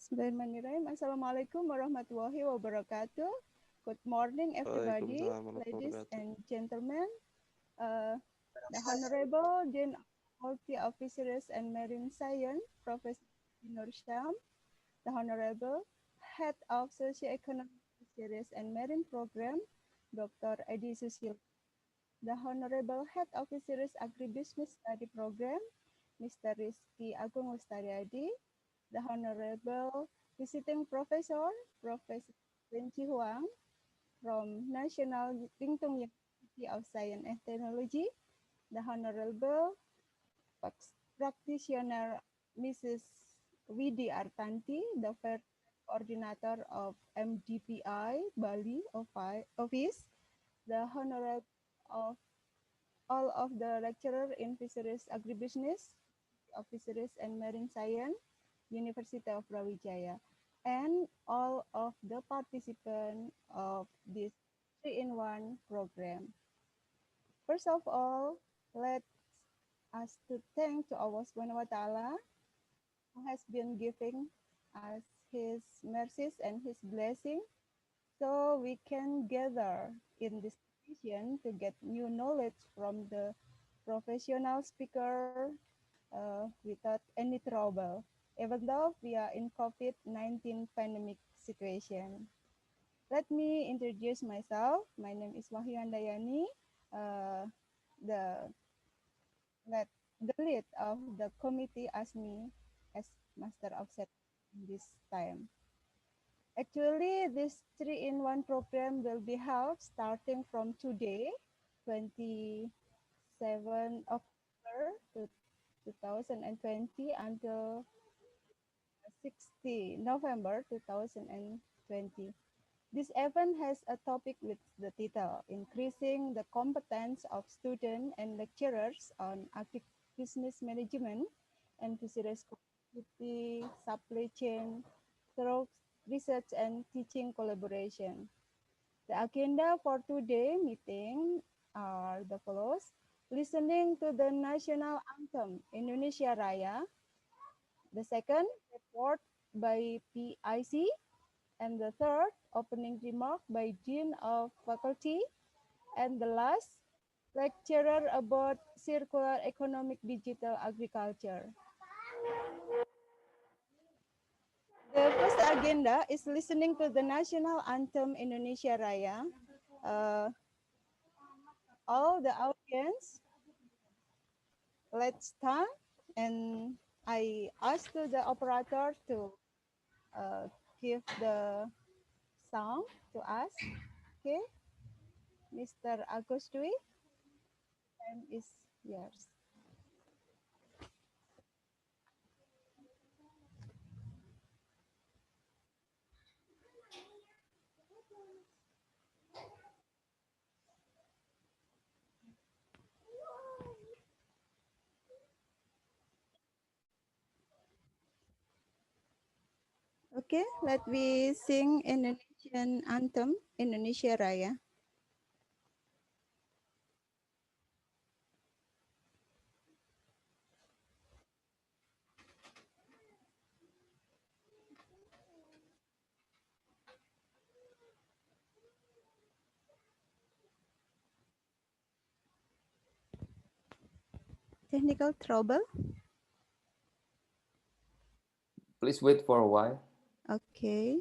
Bismillahirrahmanirrahim. Assalamualaikum warahmatullahi wabarakatuh. Good morning, everybody, Waalaikumsalam warahmatullahi ladies wabarakatuh. and gentlemen. The Honorable Dean of Multi Officers and Marine Science, Professor Nur Sham, the Honorable Head of Socioeconomic Fisheries and Marine Program, Dr. Edi Susil, the Honorable Head of Fisheries Agribisnis Study Program, Mr. Rizky Agung Lestariadi, the Honorable Visiting Professor, Professor Lin Chi Huang from National Lingtung University of Science and Technology, the Honorable Practitioner Mrs. Widi Artanti, the First Coordinator of MDPI Bali Office, the Honorable of all of the lecturers in Fisheries Agribusiness, of Fisheries and Marine Science, University of Brawijaya, and all of the participants of this 3-in-1 program. First of all, let us to thank to Allah Subhanahu wa Ta'ala who has been giving us his mercies and his blessing so we can gather in this session to get new knowledge from the professional speaker without any trouble, even though we are in COVID-19 pandemic situation. Let me introduce myself. My name is Wahyu Handayani, the lead of the committee asked me as Master of Certificate this time. Actually, this 3-in-1 program will be held starting from today, 27 October 2020 until 60 November 2020. This event has a topic with the title, Increasing the Competence of Students and Lecturers on Agribusiness Management and Fisheries Community Supply Chain through Research and Teaching Collaboration. The agenda for today's meeting are the follows. Listening to the National Anthem, Indonesia Raya. The second, report by PIC. And the third, opening remark by Dean of Faculty. And the last, lecturer about circular economic digital agriculture. The first agenda is listening to the national anthem Indonesia Raya. All the audience, let's start. And I ask to the operator to give the song to us. Okay, Mr. Agus Dwi, time is yours. Okay, let me sing Indonesian anthem, Indonesia Raya. Technical trouble. Please wait for a while. Okay.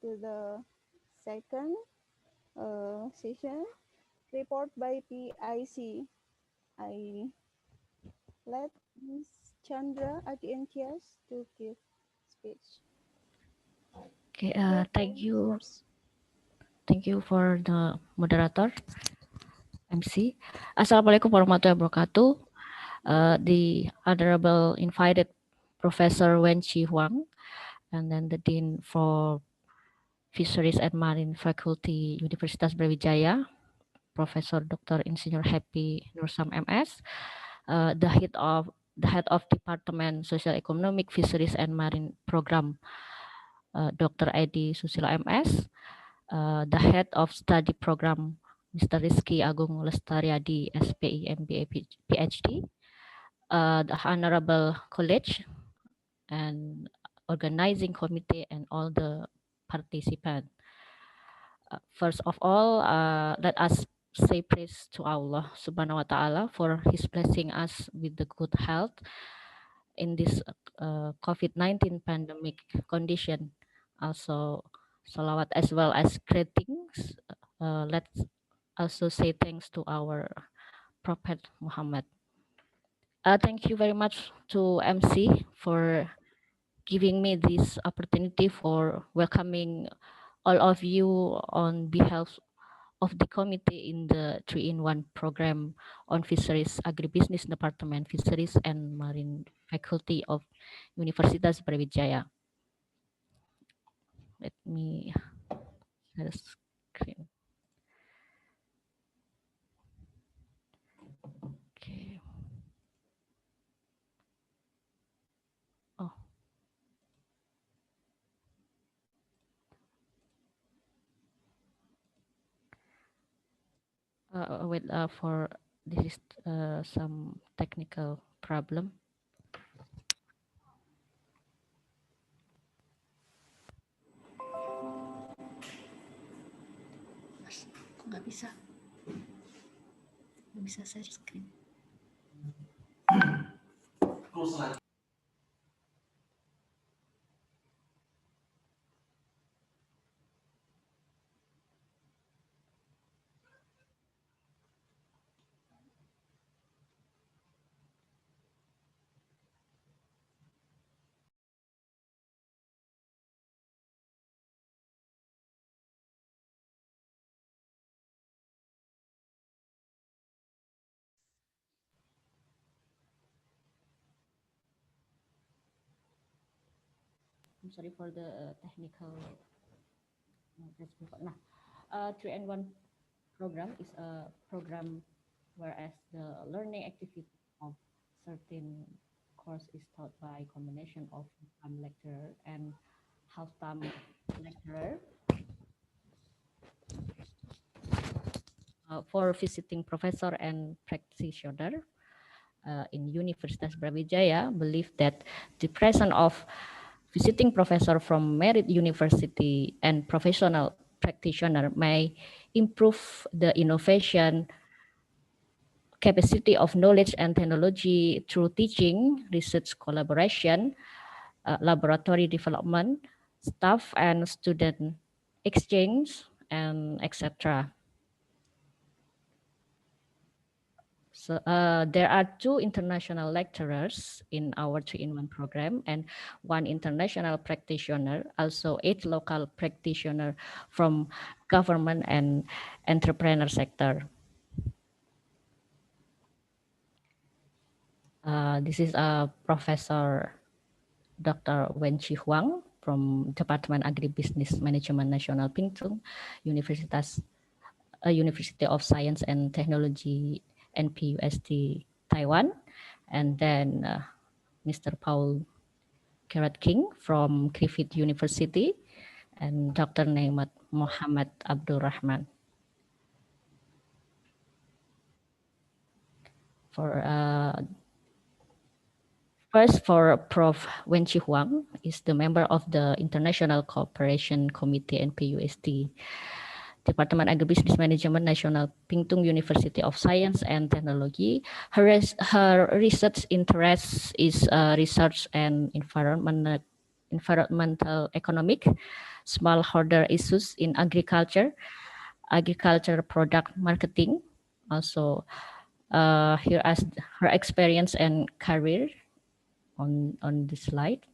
to the second session, report by PIC. I let Ms. Chandra Adiantias to give speech. Okay, The thank floor is you. yours. Thank you for the moderator, MC. Assalamualaikum warahmatullahi wabarakatuh. The honorable invited Professor Wen Chi Huang, and then the Dean for Fisheries and Marine Faculty, Universitas Brawijaya, Professor Dr. Insinyur Happy Nursam MS, the head of Department Social Economic Fisheries and Marine Program, Dr. Edi Susilo MS, the head of study program, Mr. Rizky Agung Lestariadi, SPI MBA PhD, the Honorable College and organizing committee and all the participants. First of all, let us say praise to Allah Subhanahu wa Ta'ala for His blessing us with the good health in this COVID-19 pandemic condition. Also, salawat as well as greetings. Let's also say thanks to our Prophet Muhammad. Thank you very much to MC for giving me this opportunity for welcoming all of you on behalf of the committee in the 3-in-1 program on Fisheries Agribisnis Department Fisheries and Marine Faculty of Universitas Brawijaya. Let me share the screen. Okay. Oh. Wait, for this is some technical problem. Mas, kok nggak bisa share screen. I'm sorry for the technical. Nah, 3-in-1 program is a program whereas the learning activity of certain course is taught by combination of full-time lecturer and half-time lecturer. For visiting professor and practitioner in Universitas Brawijaya believe that the presence of visiting professor from merit university and professional practitioner may improve the innovation capacity of knowledge and technology through teaching, research collaboration, laboratory development, staff and student exchange, and etc. So there are 2 international lecturers in our 3-in-1 program and 1 international practitioner, also 8 local practitioner from government and entrepreneur sector. This is Professor Dr. Wen Chi Huang from Department Agribisnis Management Nasional Pingtung, University of Science and Technology, NPUST, Taiwan. And then Mr. Paul Gerard King from Griffith University, and Dr. Naimat Muhammad Abdul Rahman. First, for Prof. Wen Chi Huang is the member of the International Cooperation Committee NPUST, Department Agribisnis Management National Pingtung University of Science and Technology. Her research interest is research and environmental economic, smallholder issues in agriculture, agriculture product marketing. Also, here as her experience and career on this slide.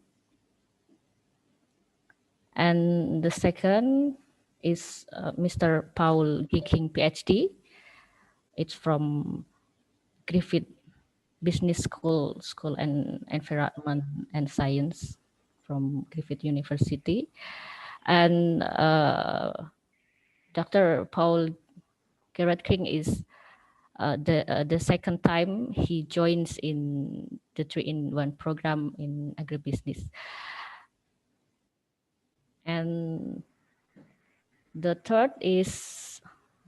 And the second is Mr. Paul Giking, PhD. It's from Griffith Business School and Environment and Science from Griffith University. And Dr. Paul Gerard King is the second time he joins in the 3-in-1 program in Agrobisnis. And the third is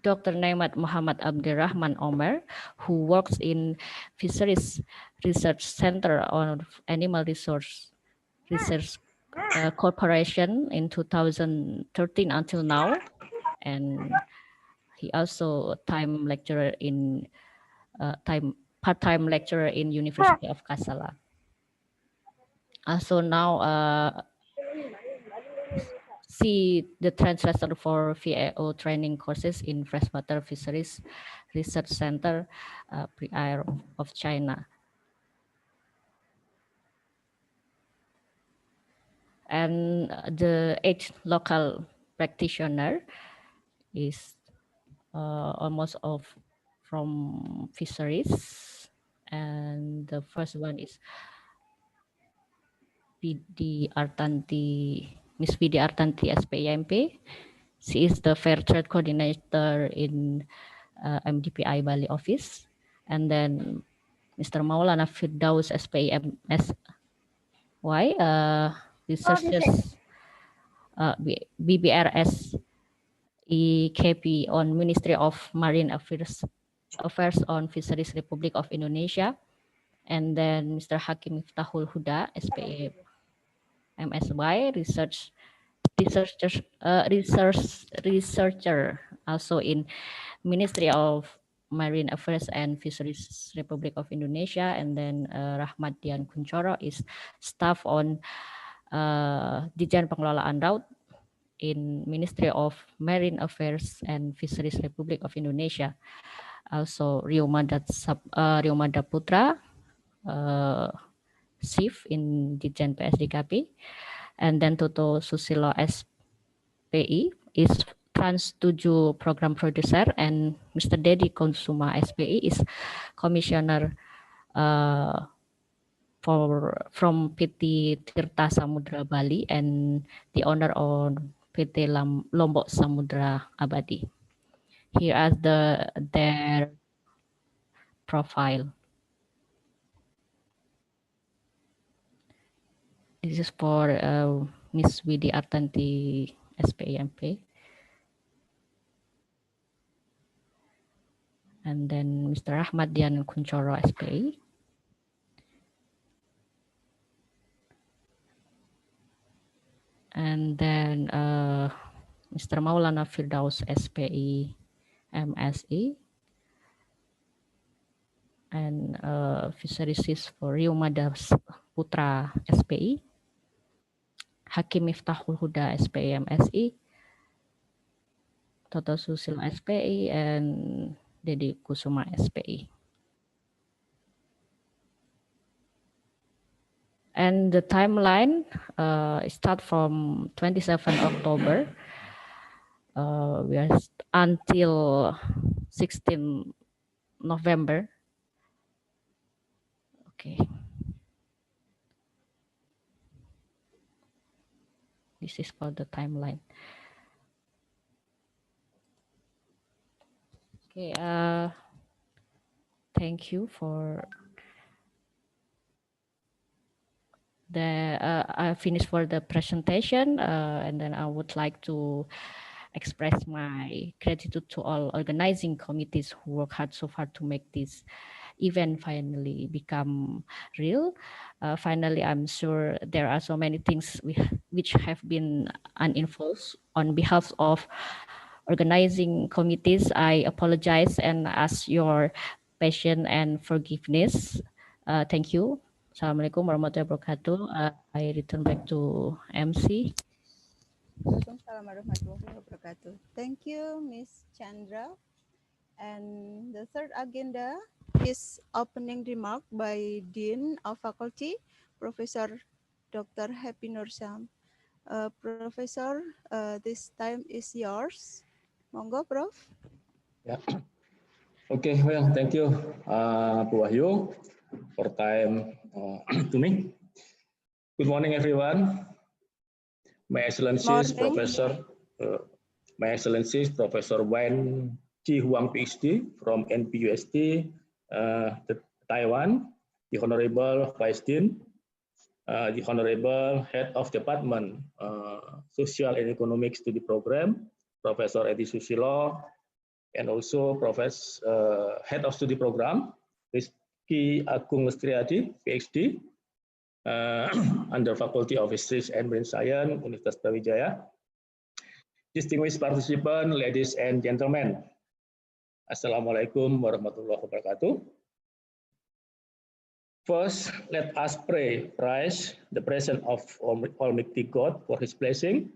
Dr. Naimat Muhammad Abdirrahman Omer, who works in Fisheries Research Center of Animal Resource Research Corporation in 2013 until now. And he also time lecturer in part-time lecturer in University of Kassala. So now see the translator for VAO training courses in Freshwater Fisheries Research Center, PRI of China. And the 8th local practitioner is almost of from fisheries. And the first one is PD Artanti, Miss PD Artanti SPIMP. She is the Fair Trade Coordinator in MDPI Bali office. And then Mr. Maulana Firdaus SPIM SY, researchers BBRS EKP on Ministry of Marine Affairs on Fisheries Republic of Indonesia. And then Mr. Hakim Miftahul Huda SPA MSY, researcher also in Ministry of Marine Affairs and Fisheries Republic of Indonesia. And then Rahmat Dian Kuncoro is staff on Dijen Pengelolaan Laut in Ministry of Marine Affairs and Fisheries Republic of Indonesia. Also Rio Mada Putra, SIF in Dijen PSDKP. And then Toto Susilo SPI is Trans 7 program producer, and Mr. Dedi Konsuma SPI is commissioner from PT Tirta Samudra Bali and the owner of PT Lombok Samudra Abadi. Here are their profile. This is for Miss Widi Artanti SPIMP. And then Mr. Rahmat Dian Kuncoro SPI. And then Mr. Maulana Firdaus SPI MSI. And Fisheries for Rio Mada Putra SPI. Hakim Miftahul Huda SPI MSI. Toto Susilo SPI and Dedi Kusuma SPI. And the timeline start from 27 October. We are until 16 November. Okay. This is for the timeline. Okay. Thank you for the. I finished for the presentation, and then I would like to express my gratitude to all organizing committees who work hard so far to make this event finally become real. Finally, I'm sure there are so many things which have been uninvolved. On behalf of organizing committees, I apologize and ask your patience and forgiveness. Thank you. Assalamualaikum warahmatullahi wabarakatuh. I return back to MC. Waalaikumsalam warahmatullahi wabarakatuh. Thank you, Ms. Chandra. And the third agenda is opening remark by Dean of Faculty, Professor Dr. Happy Nursam. Professor, this time is yours. Monggo, Prof. Yeah. Okay, well, thank you, Bu Wahyu, for time to me. Good morning, everyone. My Excellencies, Morning. My Excellencies, Professor Wen Chi Huang, PhD from NPUST, Taiwan, the Honorable Vice Dean, the Honorable Head of Department, Social and Economic Study Program, Professor Edi Susilo, and also Professor Head of Study Program, Rizky Agung Lestriadi, PhD, under Faculty of Fisheries and Marine Science, Universitas Brawijaya. Distinguished participants, ladies and gentlemen, Assalamualaikum warahmatullahi wabarakatuh. First, let us praise the presence of Almighty God for His blessing.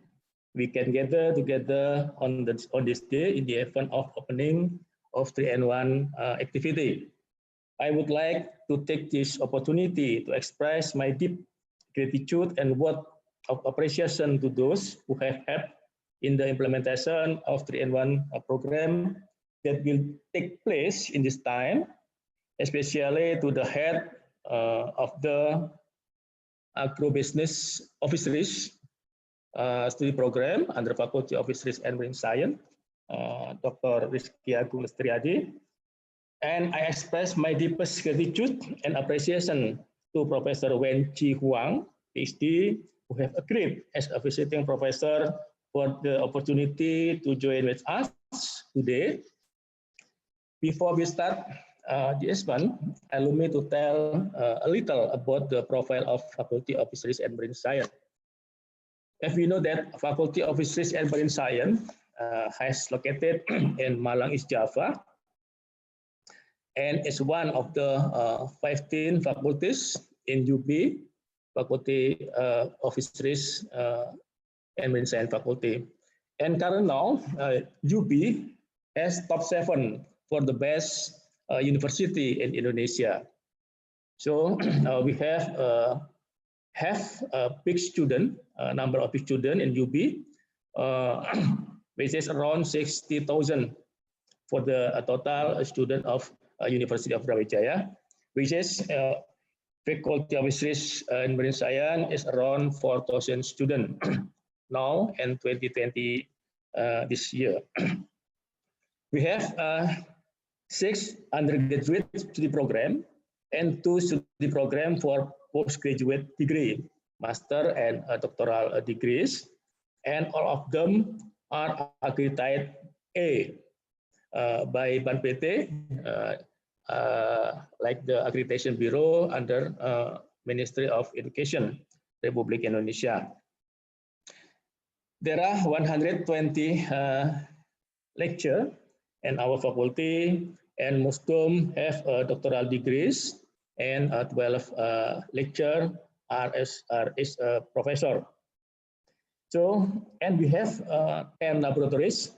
We can gather together on this day in the event of opening of 3-in-1 activity. I would like to take this opportunity to express my deep gratitude and word of appreciation to those who have helped in the implementation of 3-in-1 program that will take place in this time, especially to the head of the Agrobisnis Officeries Study Program under Faculty of Fisheries and Marine Science, Dr. Rizky Agung Lestriadi. And I express my deepest gratitude and appreciation to Professor Wen Chi Huang, PhD, who have agreed as a visiting professor for the opportunity to join with us today. Before we start this one, allow me to tell a little about the profile of Faculty of Fisheries and Marine Science. As we know that Faculty of Fisheries and Marine Science has located in Malang, East Java, and is one of the 15 faculties in UB, Faculty of Fisheries and Marine Science Faculty. And currently now, UB has top 7 for the best university in Indonesia. So we have a big student, number of students in UB, which is around 60,000 for the total student of University of Brawijaya, which is Faculty of Fisheries and Marine Science is around 4,000 students now in 2020 this year. We have 6 undergraduate study program and 2 study program for postgraduate degree, master and doctoral degrees, and all of them are accredited A by BANPT, like the Accreditation Bureau under Ministry of Education, Republik Indonesia. There are 120 lecture in our faculty, and most of them have doctoral degrees, and 12 lecture are as a professor. So, and we have 10 laboratories,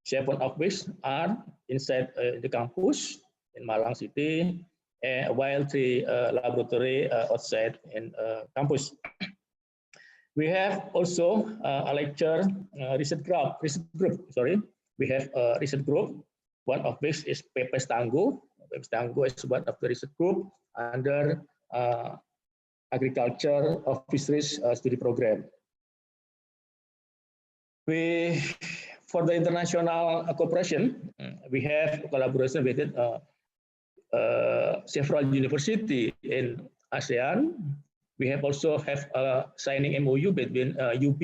7 of which are inside the campus in Malang City, while 3 laboratory outside in campus. We have also a lecture research group. We have a research group, one of which is PPS Tangguh. PPS Tangguh is one of the research group under Agriculture of Fisheries Study Program. For the international cooperation, we have collaboration with several universities in ASEAN. We have also have a signing MOU between UB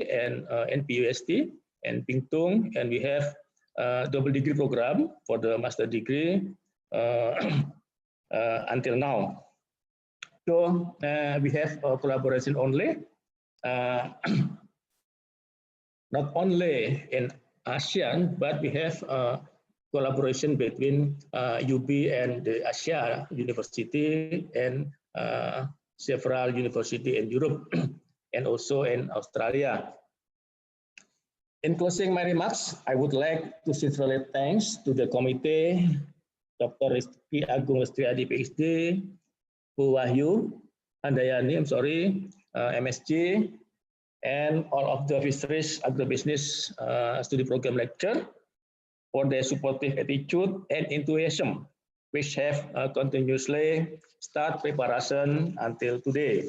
and NPUST and Pingtung, and we have a double degree program for the master degree until now. So we have a collaboration only, not only in ASEAN, but we have collaboration between UB and the Asia University and several universities in Europe and also in Australia. In closing my remarks, I would like to sincerely thanks to the committee, Dr. Rizky Agung Lestriadi, PhD, Bu Wahyu, Handayani, MSc, and all of the Fisheries Agrobisnis Studi Program lecture for their supportive attitude and enthusiasm, which have continuously start preparation until today.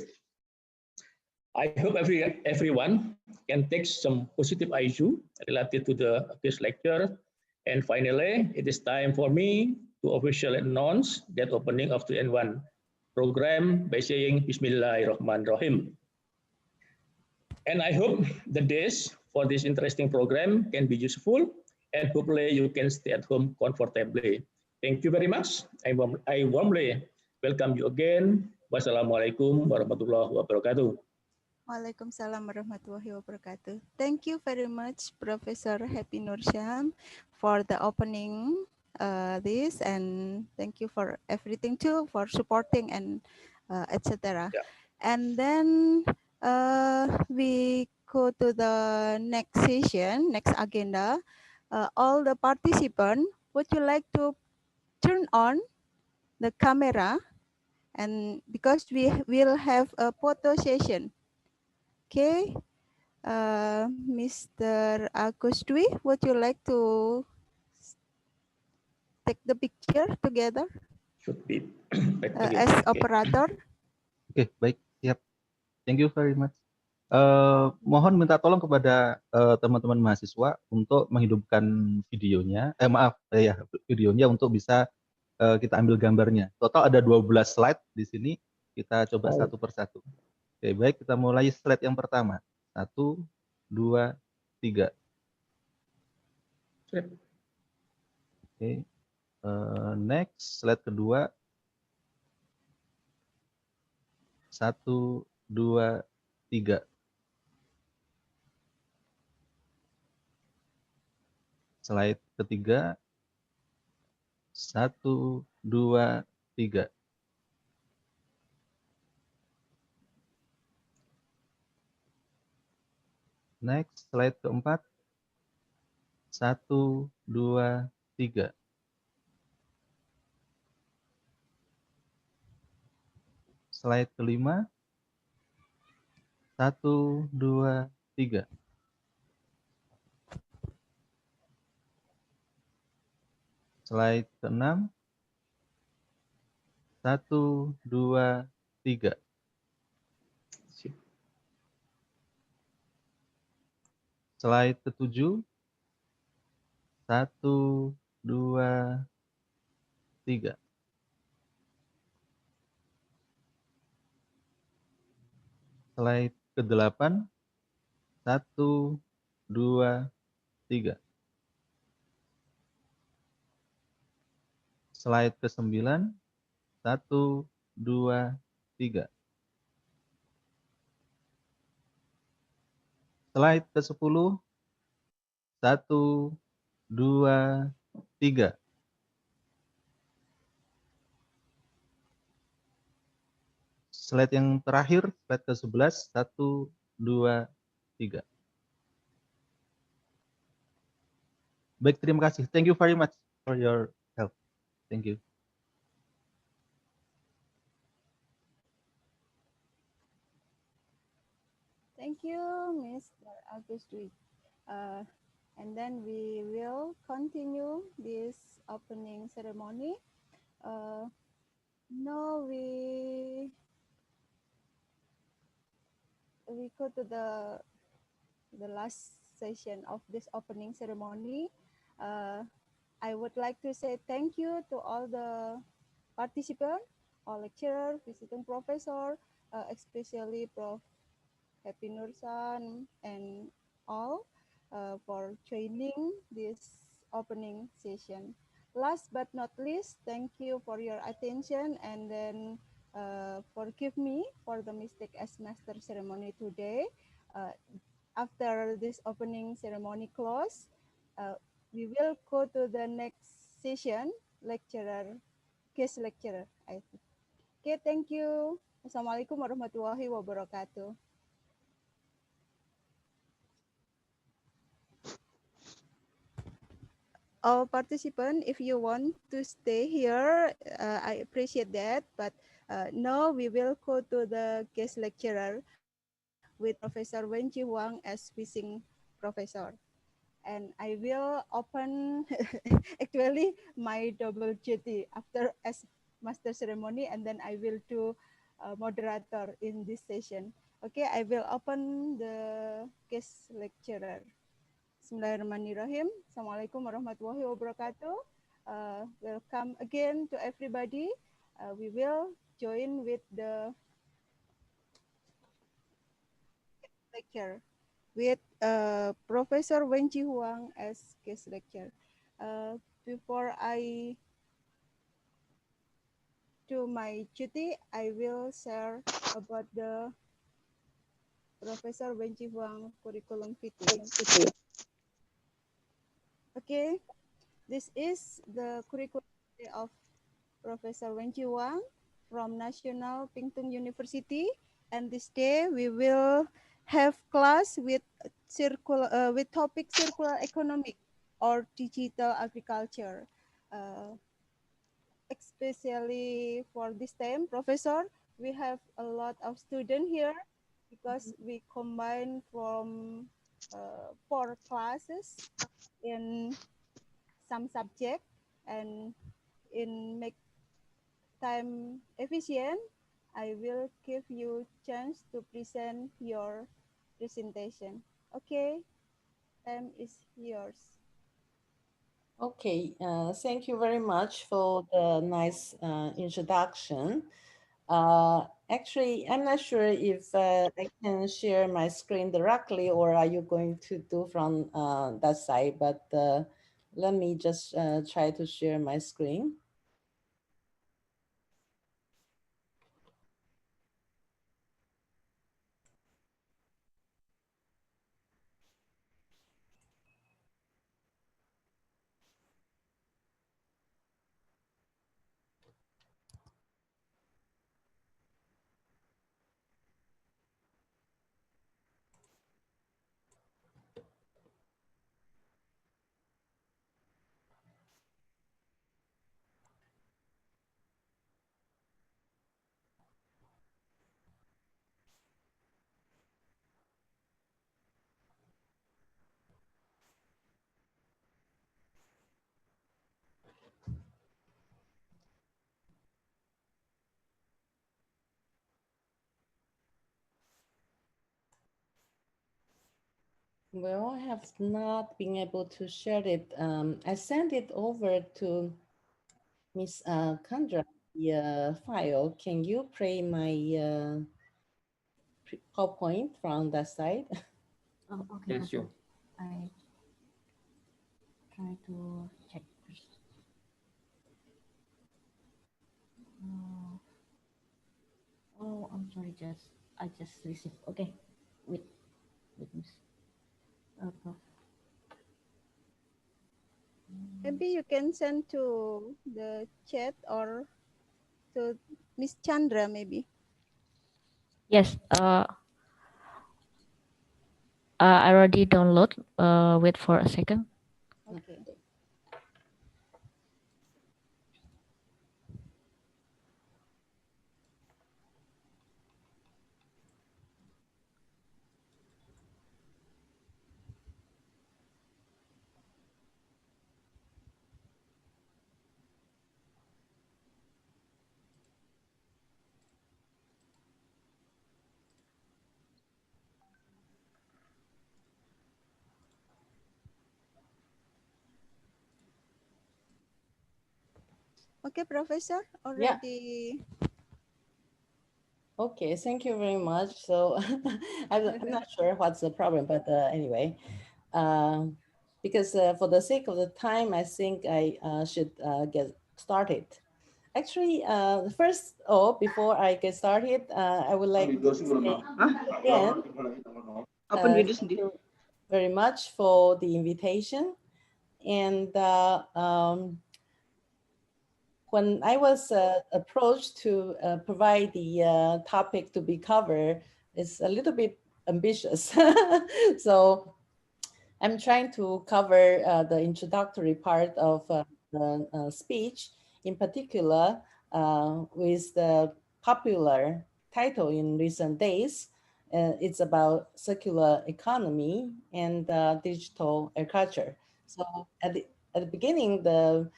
I hope everyone can take some positive issue related to this lecture. And finally, it is time for me to officially announce that opening of the N1 program by saying Bismillahirrahmanirrahim. And I hope the days for this interesting program can be useful, and hopefully you can stay at home comfortably. Thank you very much. I warmly welcome you again. Wassalamualaikum warahmatullahi wabarakatuh. Waalaikumsalam warahmatullahi wabarakatuh. Thank you very much, Professor Happy Nursyam, for the opening this, and thank you for everything too, for supporting and etc. Yeah. And then we go to the next session, next agenda. All the participants, would you like to turn on the camera? And because we will have a photo session. Okay, Mr. Agus Dwi, would you like to take the picture together Should be back again. as Okay. operator? Oke, baik, siap. Thank you very much. Mohon minta tolong kepada teman-teman mahasiswa untuk menghidupkan videonya, videonya untuk bisa kita ambil gambarnya. Total ada 12 slide di sini, kita coba satu persatu. Oke, baik, kita mulai slide yang pertama. 1, 2, 3. Oke, next, slide kedua. 1, 2, 3. Slide ketiga. 1, 2, 3. Next, slide keempat. 1, 2, 3. Slide kelima. 1, 2, 3. Slide keenam. 1, 2, 3. Slide ketujuh. 1, 2, 3. Slide ke-8. 1, 2, 3. Slide ke-9. 1, 2, 3. Slide ke-10. 1, 2, 3. Slide yang terakhir, slide ke-11, 1, 2, 3. Baik, terima kasih. Thank you very much for your help. Thank you. Thank you, Mr. Agus Dwi. And then we will continue this opening ceremony. Now we go to the last session of this opening ceremony. I would like to say thank you to all the participants, all lecturers, visiting professor, especially Prof. Happy Nursyam and all for joining this opening session. Last but not least, thank you for your attention, and then forgive me for the mistake as master ceremony today. After this opening ceremony close, we will go to the next session, guest lecturer. I think. Okay, thank you. Assalamualaikum warahmatullahi wabarakatuh. all participants, if you want to stay here, I appreciate that. But now we will go to the guest lecturer with Professor Wen Chi Huang as visiting professor. And I will open actually my double duty after as master ceremony, and then I will do moderator in this session. Okay, I will open the guest lecturer. Bismillahirrahmanirrahim. Assalamualaikum warahmatullahi wabarakatuh. Welcome again to everybody. We will join with the lecture with Professor Wen Chi Huang as guest lecturer. Before I do my duty, I will share about the Professor Wen Chi Huang curriculum vitae. Okay, this is the curriculum vitae of Professor Wen Chi Huang from National Pingtung University, and this day we will have class with with topic circular economic or digital agriculture. Especially for this time, Professor, we have a lot of students here because we combine from 4 classes in some subject, and in make time efficient, I will give you chance to present your presentation. Okay, time is yours. Okay, thank you very much for the nice introduction. Actually, I'm not sure if I can share my screen directly, or are you going to do from that side, but let me just try to share my screen. Well, I have not been able to share it. I sent it over to Miss Kandra, the file. Can you play my PowerPoint from that side? Oh, okay. Yes, sure. I try to check first. Oh, I'm sorry. I just received. Okay, wait, Miss. Maybe you can send to the chat or to Miss Chandra maybe. Yes. I already download. Wait for a second. Okay. Okay, Professor, Yeah. already. Okay, thank you very much. So I'm not sure what's the problem, but anyway, because for the sake of the time, I think I should get started. Actually, first, before I get started, I would like to say again, thank you very much for the invitation. And when I was approached to provide the topic to be covered, it's a little bit ambitious. So I'm trying to cover the introductory part of the speech, in particular with the popular title in recent days. It's about circular economy and digital agriculture. So at the beginning, the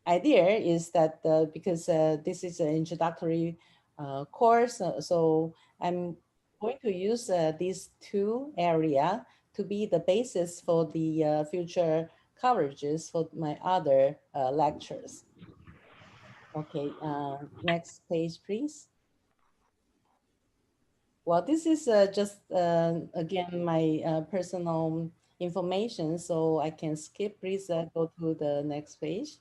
idea is that because this is an introductory course, so I'm going to use these two areas to be the basis for the future coverages for my other lectures. Okay, next page, please. Well, this is just, again, my personal information, so I can skip. Please go to the next page.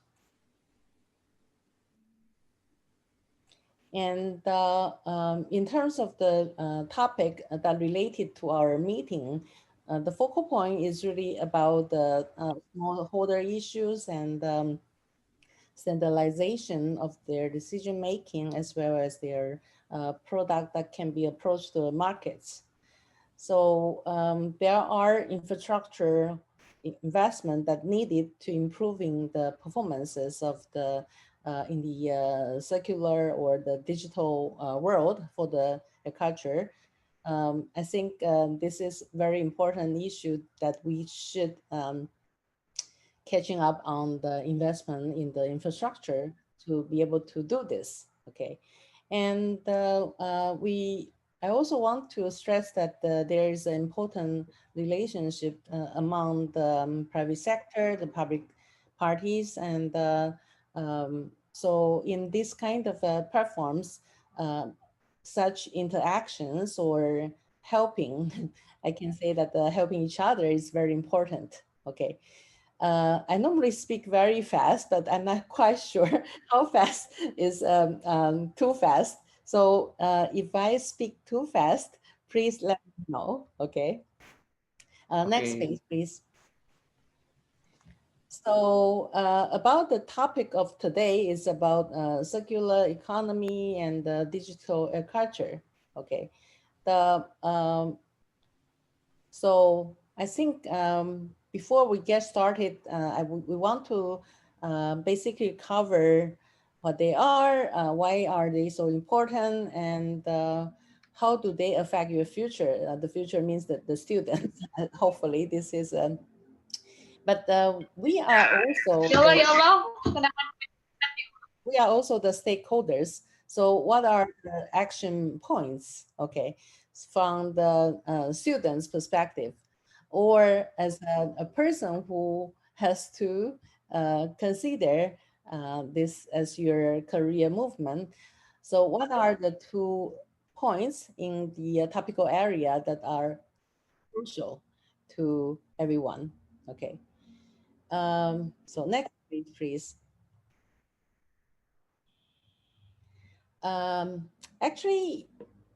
And in terms of the topic that related to our meeting, the focal point is really about the smallholder issues and standardization of their decision making, as well as their product that can be approached to the markets. So there are infrastructure investment that needed to improving the performances of the in the circular or the digital world for the agriculture. I think this is very important issue that we should catching up on the investment in the infrastructure to be able to do this. Okay, and I also want to stress that there is an important relationship among the private sector, the public parties, and so in this kind of platforms, such interactions or helping, I can say that helping each other is very important. Okay. I normally speak very fast, but I'm not quite sure how fast is too fast. So if I speak too fast, please let me know. Okay. Next Okay. page, please. So about the topic of today is about circular economy and digital culture. Okay. The So I think before we get started, we want to basically cover what they are, why are they so important, and how do they affect your future? The future means that the students, hopefully this is, but we are also the stakeholders. So what are the action points, okay, from the student's perspective, or as a person who has to consider this as your career movement? So what are the 2 points in the topical area that are crucial to everyone? Okay. So next page, please. Um, Actually,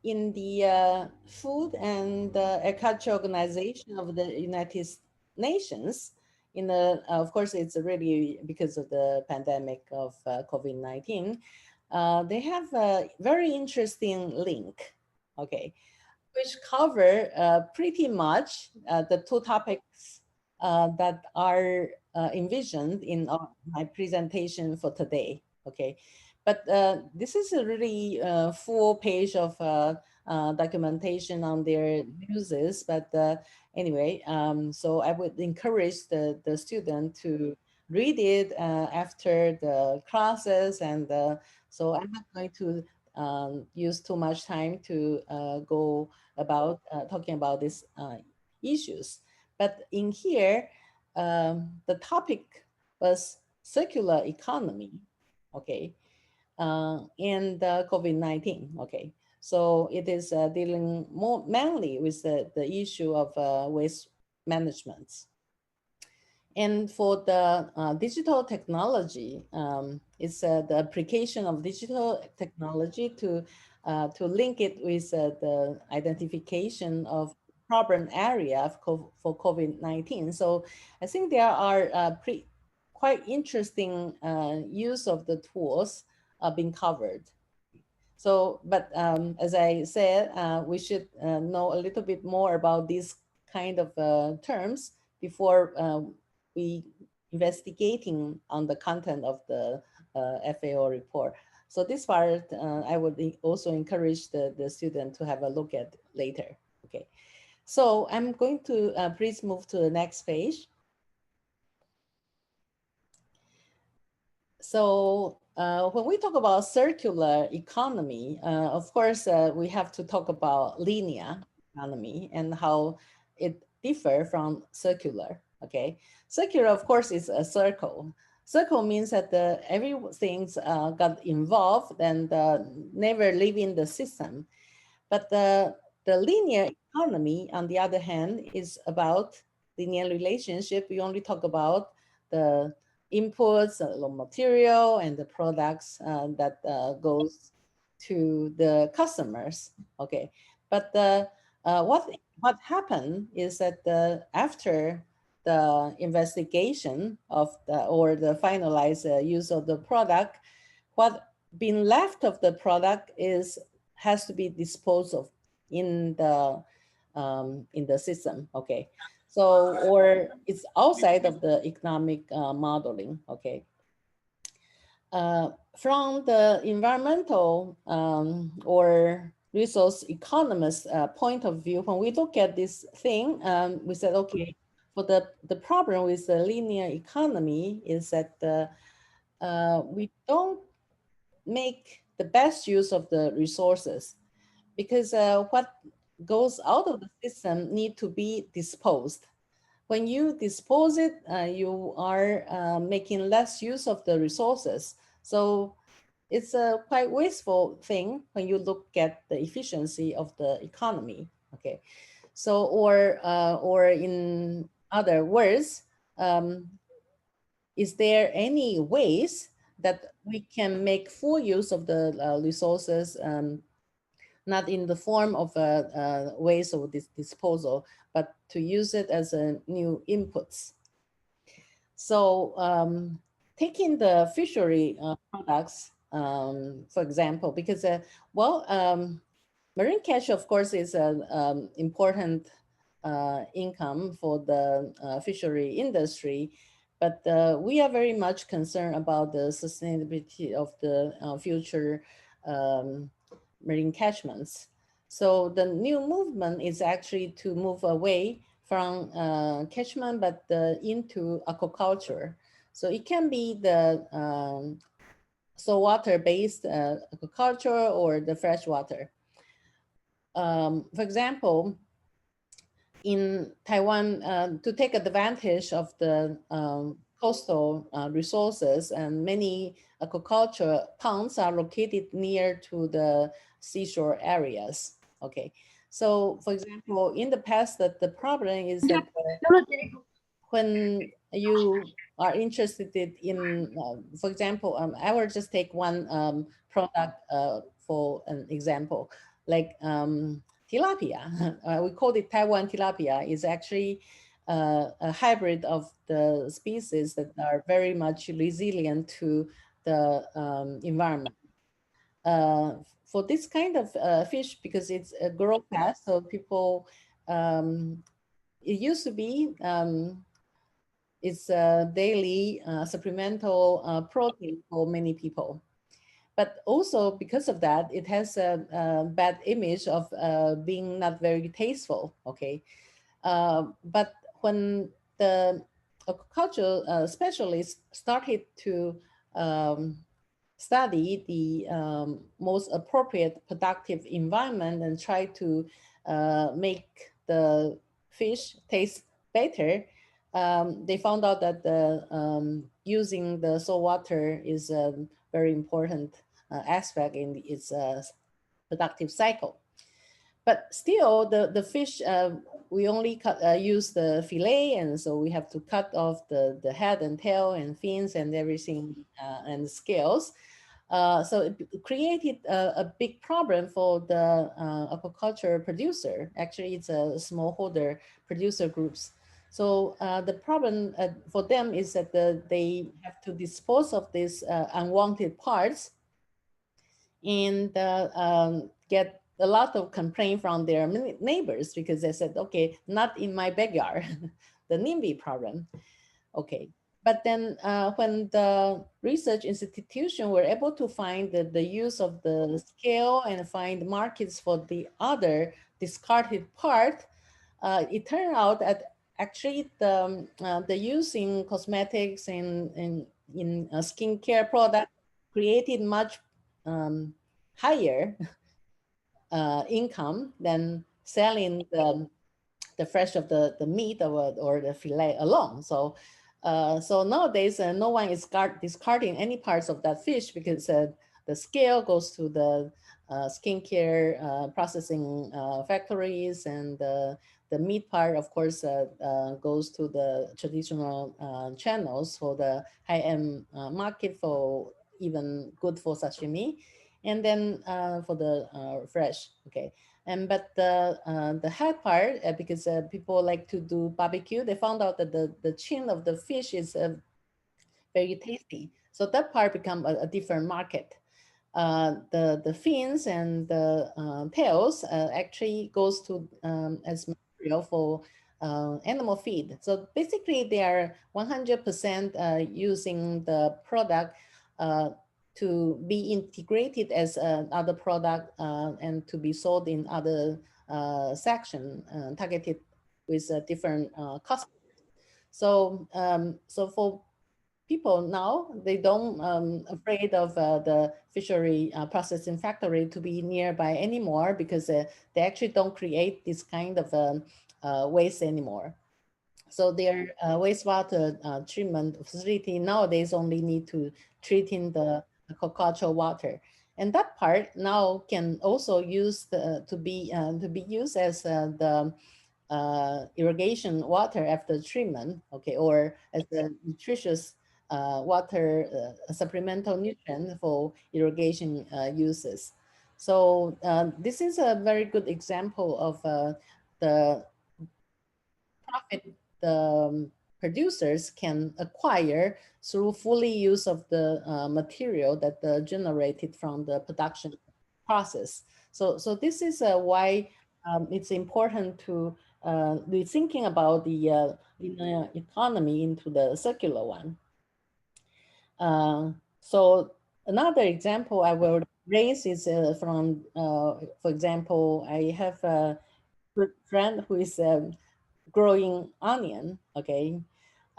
in the Food and Agriculture Organization of the United Nations, in the, of course, it's really because of the pandemic of COVID-19, they have a very interesting link, okay, which cover pretty much the 2 topics that are envisioned in my presentation for today, okay. But this is a really full page of documentation on their uses. But anyway, so I would encourage the student to read it after the classes. And so I'm not going to use too much time to go about talking about these issues. But in here, the topic was circular economy, okay, and COVID-19, okay. So it is dealing more mainly with the issue of waste management. And for the digital technology, it's the application of digital technology to link it with the identification of problem area for COVID-19. So I think there are quite interesting use of the tools being covered. So, but as I said, we should know a little bit more about these kind of terms before we investigating on the content of the FAO report. So this part, I would also encourage the student to have a look at later. Okay, so I'm going to please move to the next page. So when we talk about circular economy, of course, we have to talk about linear economy and how it differ from circular. Okay, circular, of course, is a circle. Circle means that everything's got involved and never leaving the system. But the linear economy, on the other hand, is about linear relationship. We only talk about the inputs, the material, and the products that goes to the customers. Okay, but what happened is that after the investigation of the finalized use of the product, what been left of the product has to be disposed of in the system. Okay, so or it's outside of the economic modeling. Okay, from the environmental or resource economist point of view, when we look at this thing, we said, okay, for the problem with the linear economy is that we don't make the best use of the resources, because what goes out of the system need to be disposed. When you dispose it, you are making less use of the resources. So it's a quite wasteful thing when you look at the efficiency of the economy. Okay, so or in other words, is there any ways that we can make full use of the resources, not in the form of ways of disposal, but to use it as a new inputs? So taking the fishery products, for example, because marine catch, of course, is an important income for the fishery industry, but we are very much concerned about the sustainability of the future marine catchments. So the new movement is actually to move away from catchment, but into aquaculture. So it can be the saltwater-based aquaculture or the freshwater. For example, in Taiwan, to take advantage of the coastal resources, and many aquaculture ponds are located near to the seashore areas. Okay, so for example, in the past, that the problem is that when you are interested in, for example, I will just take one product for an example, like tilapia. We call it Taiwan tilapia. Is actually a hybrid of the species that are very much resilient to the environment. For this kind of fish, because it's a grow fast, so people, it used to be, it's a daily supplemental protein for many people. But also because of that, it has a bad image of being not very tasteful, okay? But when the aquaculture specialists started to study the most appropriate productive environment and try to make the fish taste better, they found out that using the salt water is a very important aspect in its productive cycle. But still, the fish, we only use the fillet, and so we have to cut off the head and tail and fins and everything and the scales. So it created a big problem for the aquaculture producer. Actually, it's a smallholder producer groups. So the problem for them is that they have to dispose of these unwanted parts and get a lot of complaint from their neighbors because they said, okay, not in my backyard, the NIMBY problem. Okay, but then when the research institution were able to find the use of the scale and find markets for the other discarded part, it turned out that actually the use in cosmetics and in skincare product created much higher income than selling the fresh of the meat or the fillet alone. So so nowadays no one is discarding any parts of that fish because the scale goes to the skincare processing factories, and the meat part, of course, goes to the traditional channels for the high-end market, for even good for sashimi, and then for the fresh. Okay. And but the head part, because people like to do barbecue, they found out that the chin of the fish is very tasty. So that part become a different market. The fins and the tails actually goes to as material for animal feed. So basically they are 100% using the product to be integrated as another product and to be sold in other section targeted with different customers. So so for people now, they don't afraid of the fishery processing factory to be nearby anymore, because they actually don't create this kind of waste anymore. So their wastewater treatment facility nowadays only need to treat in the agricultural water, and that part now can also use to be used as the irrigation water after treatment, okay, or as a nutritious water supplemental nutrient for irrigation uses. So this is a very good example of the profit the producers can acquire through fully use of the material that generated from the production process. So this is why it's important to be thinking about the linear economy into the circular one. So another example I will raise is from, for example, I have a good friend who is growing onion, okay?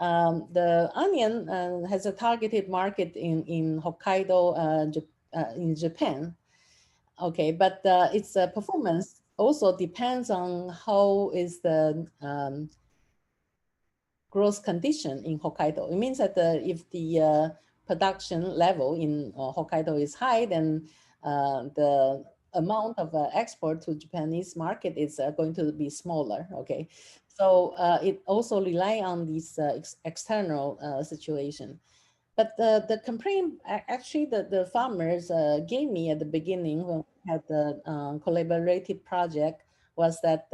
The onion has a targeted market in Hokkaido, in Japan, okay? But its performance also depends on how is the growth condition in Hokkaido. It means that if the production level in Hokkaido is high, then the amount of export to Japanese market is going to be smaller, okay? So it also rely on this external situation. But the complaint actually the farmers gave me at the beginning when we had the collaborative project was that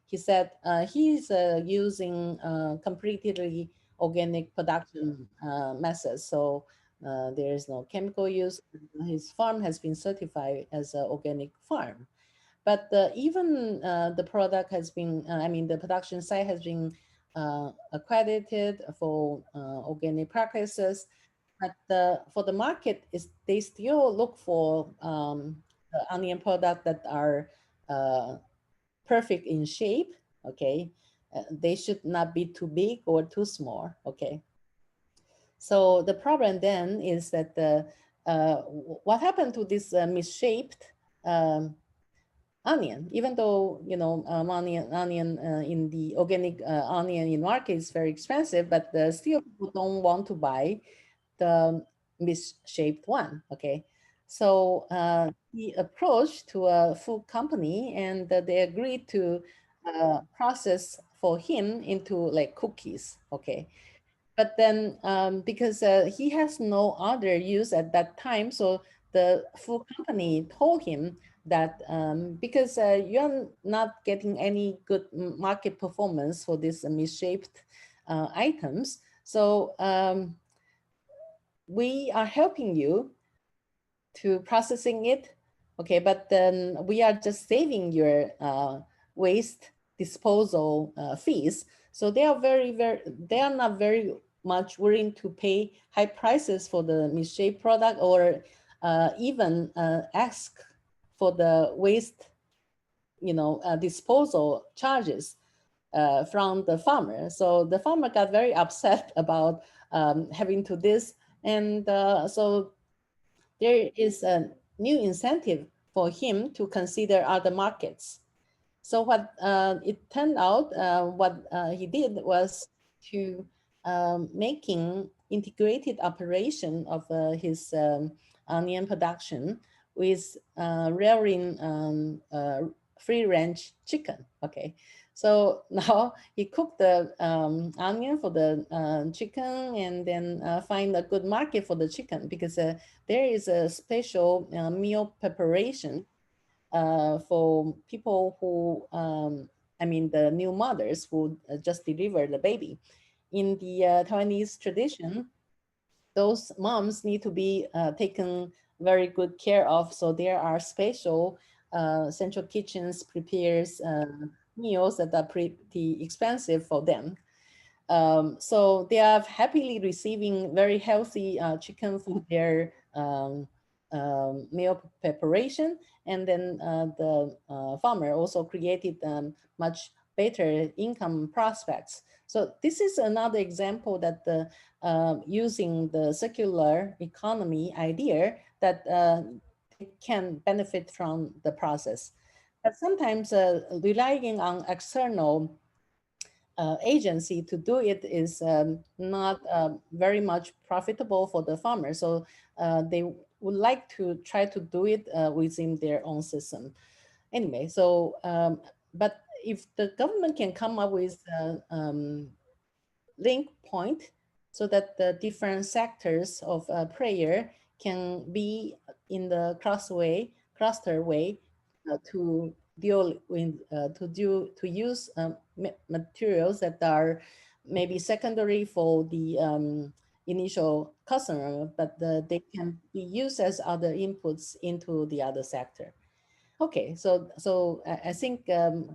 he said he's using completely organic production methods. So there is no chemical use. His farm has been certified as an organic farm. But even the product has been, I mean, the production site has been accredited for organic practices. But for the market, is they still look for the onion product that are perfect in shape, okay? They should not be too big or too small, okay? So the problem then is that what happened to this misshaped onion? Even though, you know, onion in the organic onion in market is very expensive, but still people don't want to buy the misshaped one, okay? So he approached to a food company, and they agreed to process for him into like cookies, okay? But then because he has no other use at that time, so the food company told him that because you're not getting any good market performance for these misshaped items, so we are helping you to processing it Okay, but then we are just saving your waste disposal fees. So they are they are not very much willing to pay high prices for the misshaped product, or even ask for the waste, disposal charges from the farmer. So the farmer got very upset about having to this. And so there is a new incentive for him to consider other markets. So what it turned out, what he did was to making integrated operation of his onion production with rearing free range chicken. Okay, so now he cooked the onion for the chicken, and then find a good market for the chicken, because there is a special meal preparation for people who, the new mothers who just delivered the baby. In the Taiwanese tradition, those moms need to be taken very good care of. So there are special central kitchens prepares meals that are pretty expensive for them. So they are happily receiving very healthy chicken for their meal preparation. And then the farmer also created much better income prospects. So this is another example that the using the circular economy idea that they can benefit from the process. But sometimes relying on external agency to do it is not very much profitable for the farmer. So they would like to try to do it within their own system. Anyway, so, but if the government can come up with link point so that the different sectors of prayer can be in the cluster way to deal with to use materials that are maybe secondary for the initial customer, but they can be used as other inputs into the other sector. Okay, so I think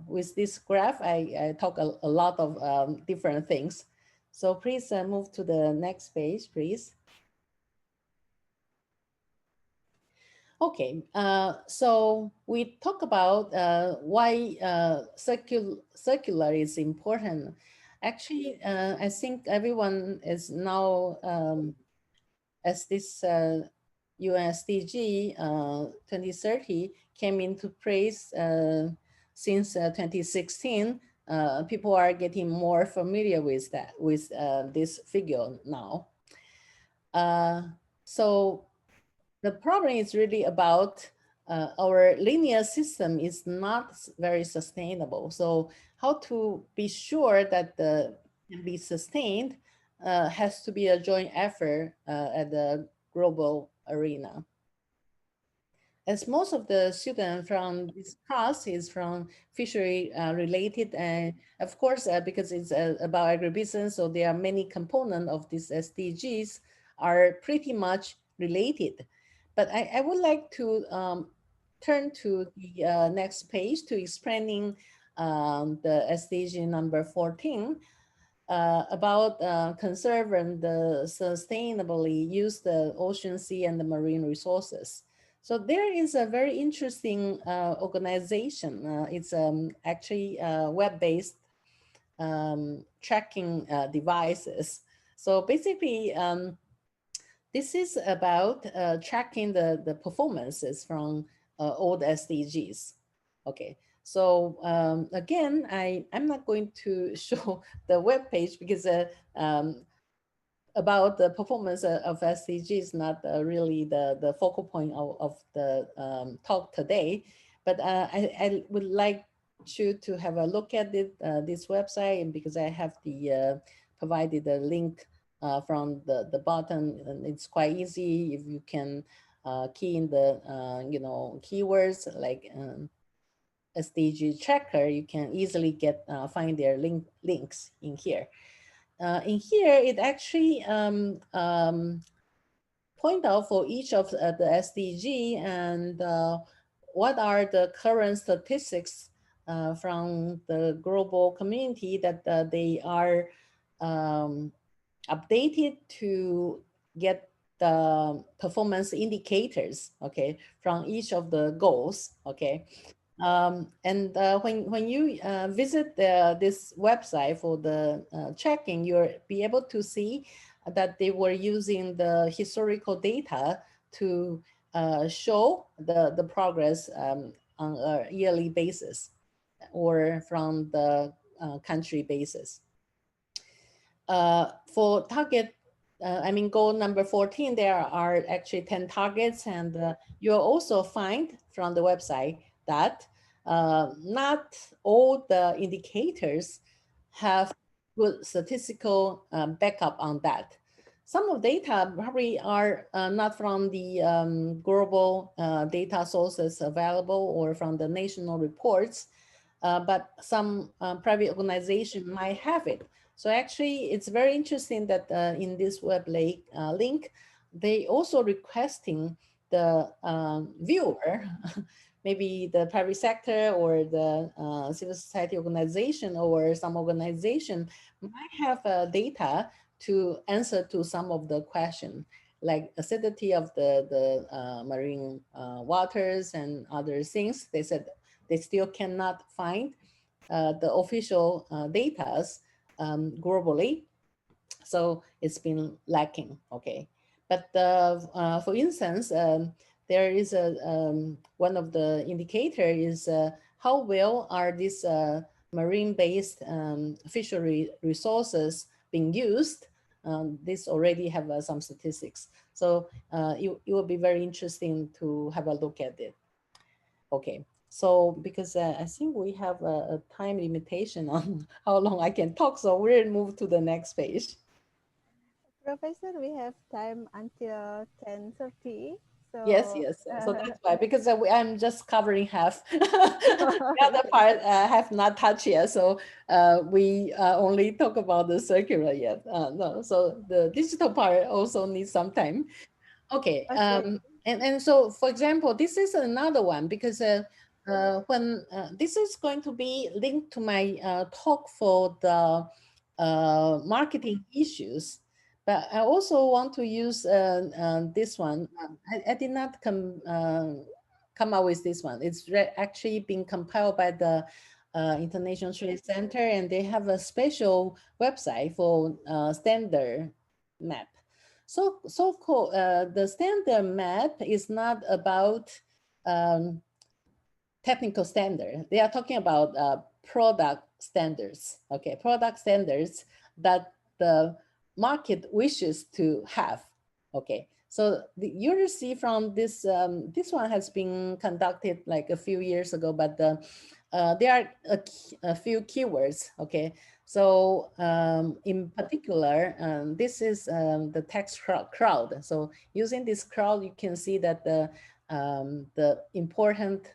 with this graph, I talk a lot of different things. So please move to the next page, please. Okay, so we talk about why circular is important. Actually, I think everyone is now, as this UNSDG 2030 came into place since 2016, people are getting more familiar with that, with this figure now. So the problem is really about our linear system is not very sustainable. So how to be sure that the can be sustained has to be a joint effort at the global arena. As most of the students from this class is from fishery related, and of course, because it's about agribusiness, so there are many components of these SDGs are pretty much related. But I would like to turn to the next page to explaining the SDG number 14 about conserve and sustainably use the ocean, sea, and the marine resources. So there is a very interesting organization. It's actually web-based tracking devices. So basically, this is about tracking the performances from all the SDGs. Okay, so again, I'm not going to show the web page because about the performance of SDG is not really the focal point of the talk today. But I would like you to have a look at it, this website, and because I have the provided a link from the bottom, and it's quite easy if you can key in the keywords like SDG tracker, you can easily get find their links in here. In here, it actually point out for each of the SDG and what are the current statistics from the global community that they are updated to get the performance indicators, okay, from each of the goals, okay. And when you visit this website for the checking, you'll be able to see that they were using the historical data to show the progress on a yearly basis or from the country basis. For target, I mean, goal number 14, there are actually 10 targets, and you'll also find from the website that not all the indicators have good statistical backup on that. Some of data probably are not from the global data sources available or from the national reports, but some private organization might have it. So actually, it's very interesting that in this web link, they also requesting the viewer, maybe the private sector or the civil society organization or some organization might have data to answer to some of the questions, like acidity of the marine waters and other things. They said they still cannot find the official data globally. So it's been lacking, okay. But for instance, there is one of the indicator is how well are these marine-based fishery resources being used. This already have some statistics. So it will be very interesting to have a look at it. Okay. So because I think we have a time limitation on how long I can talk, so we'll move to the next page. Professor, we have time until 10:30. So Yes. So that's why, because I'm just covering half. The other part have not touched yet. So we only talk about the circular yet. No, so the digital part also needs some time. Okay. And so, for example, this is another one because when this is going to be linked to my talk for the marketing issues, but I also want to use this one. I did not come up with this one. It's actually been compiled by the International Trade Center, and they have a special website for standard map. So the standard map is not about technical standard. They are talking about product standards, okay? Product standards that the market wishes to have, okay? So you will see from this, this one has been conducted like a few years ago, but there are a few keywords, okay? So in particular, this is the text crowd. So using this crowd, you can see that the important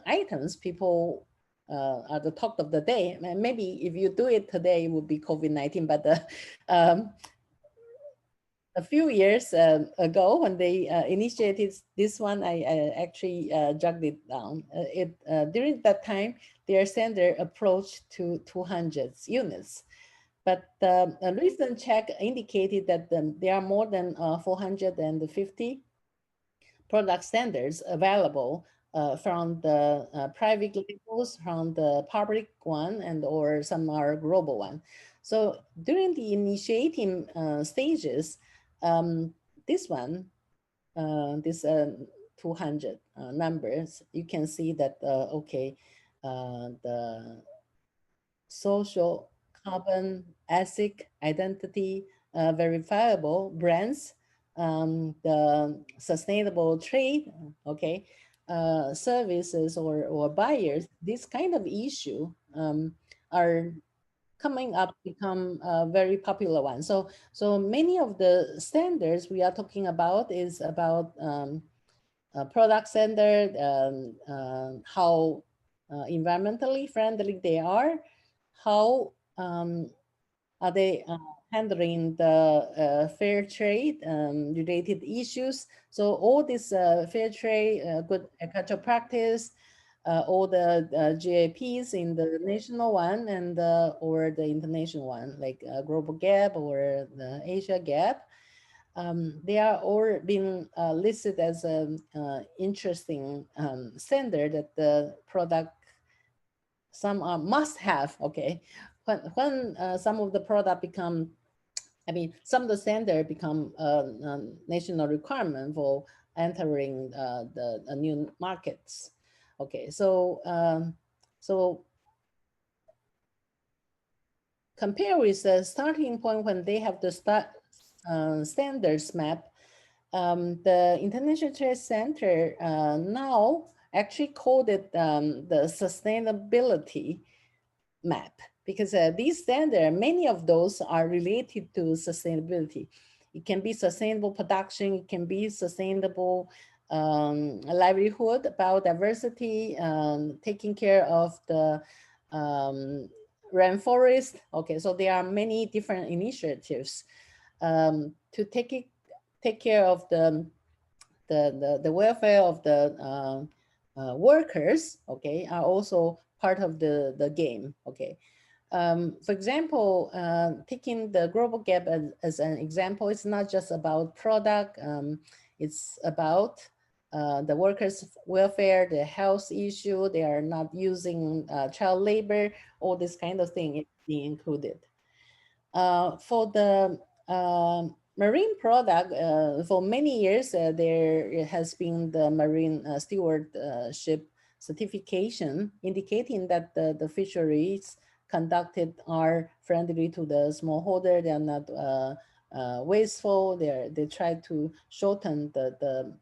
items people are the talk of the day. Maybe if you do it today, it would be COVID-19, but a few years ago when they initiated this one, I actually jogged it down. During that time, their standard approached to 200 units. But a recent check indicated that there are more than 450 product standards available from the private labels, from the public one, and or some are global one. So during the initiating stages, this one, this 200 numbers, you can see that, okay, the social carbon ethic identity verifiable brands, the sustainable trade, okay, services or buyers, this kind of issue are coming up, become a very popular one. So many of the standards we are talking about is about product standard, how environmentally friendly they are, how Are they handling the fair trade related issues? So all this fair trade, good agricultural practice, all the GAPs in the national one and or the international one, like Global Gap or the Asia Gap. They are all being listed as an interesting standard that the product, some are must have, okay? When some of the product become, I mean, some of the standard become national requirement for entering the new markets. Okay, so so compare with the starting point when they have the standards map. The International Trade Center now actually called it the sustainability map, because these standards, many of those are related to sustainability. It can be sustainable production, it can be sustainable livelihood, biodiversity, taking care of the rainforest. Okay, so there are many different initiatives to take care of the welfare of the workers. Okay, are also part of the game. Okay, for example, taking the global gap as an example, it's not just about product. It's about the workers' welfare, the health issue. They are not using child labor. All this kind of thing is being included. For the marine product, for many years, there has been the marine stewardship certification indicating that the fisheries conducted are friendly to the smallholder. They are not wasteful. They try to shorten the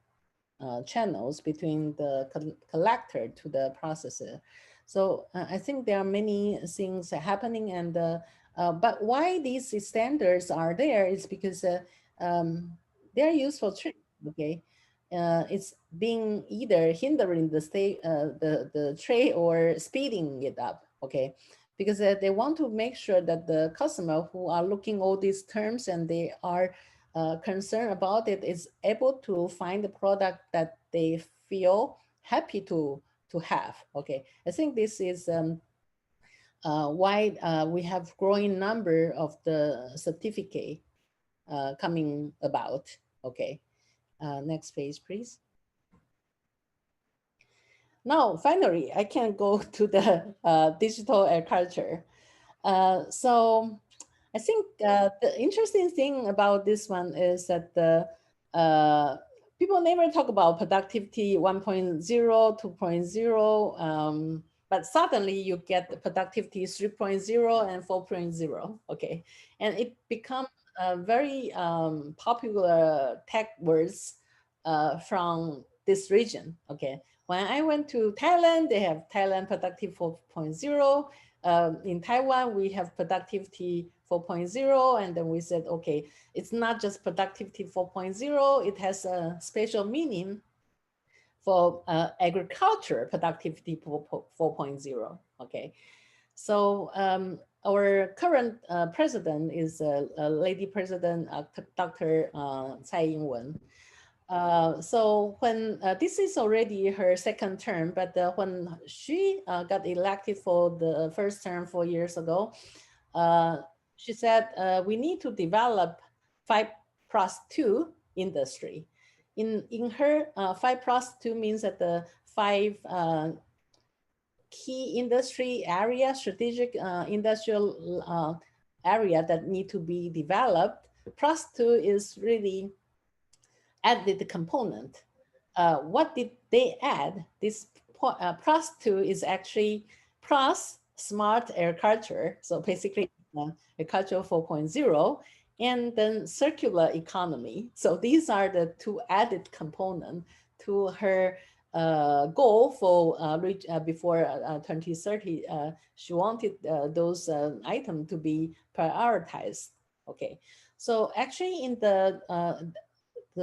channels between the collector to the processor. So I think there are many things happening, and but why these standards are there is because they're used for trade. Okay, it's being either hindering the state, the trade, or speeding it up. Okay, because they want to make sure that the customer who are looking all these terms and they are concerned about it is able to find the product that they feel happy to have. Okay, I think this is why we have growing number of the certificate coming about. Okay, next page, please. Now, finally, I can go to the digital agriculture. So I think the interesting thing about this one is that the people never talk about productivity 1.0, 2.0, but suddenly you get the productivity 3.0 and 4.0, okay? And it becomes very popular tech words from this region, okay? When I went to Thailand, they have Thailand Productive 4.0. In Taiwan, we have productivity 4.0, and then we said, okay, it's not just productivity 4.0, it has a special meaning for agriculture productivity 4.0, okay? So our current president is Lady President Dr. Tsai Ing-wen. So when this is already her second term, but when she got elected for the first term 4 years ago, she said we need to develop 5+2 industry. In her 5+2 means that the 5 key industry area, strategic industrial area that need to be developed. +2 is really added component. What did they add? This +2 is actually plus smart agriculture. So basically agriculture 4.0 and then circular economy. So these are the two added components to her goal for before 2030. She wanted those items to be prioritized. Okay, so actually in the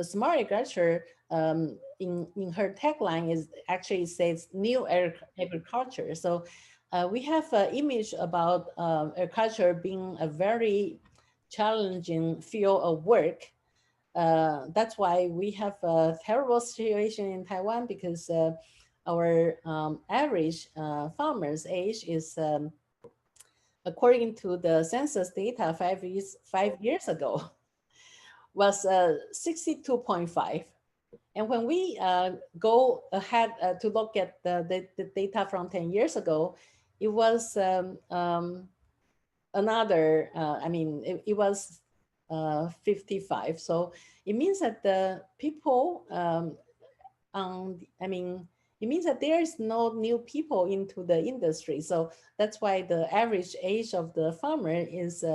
smart agriculture in her tagline is actually says new agriculture. So we have an image about agriculture being a very challenging field of work. That's why we have a terrible situation in Taiwan, because our average farmer's age is, according to the census data 5 years ago, was 62.5. And when we go ahead to look at the data from 10 years ago, it was another, it was 55. So it means that the people, it means that there is no new people into the industry. So that's why the average age of the farmer is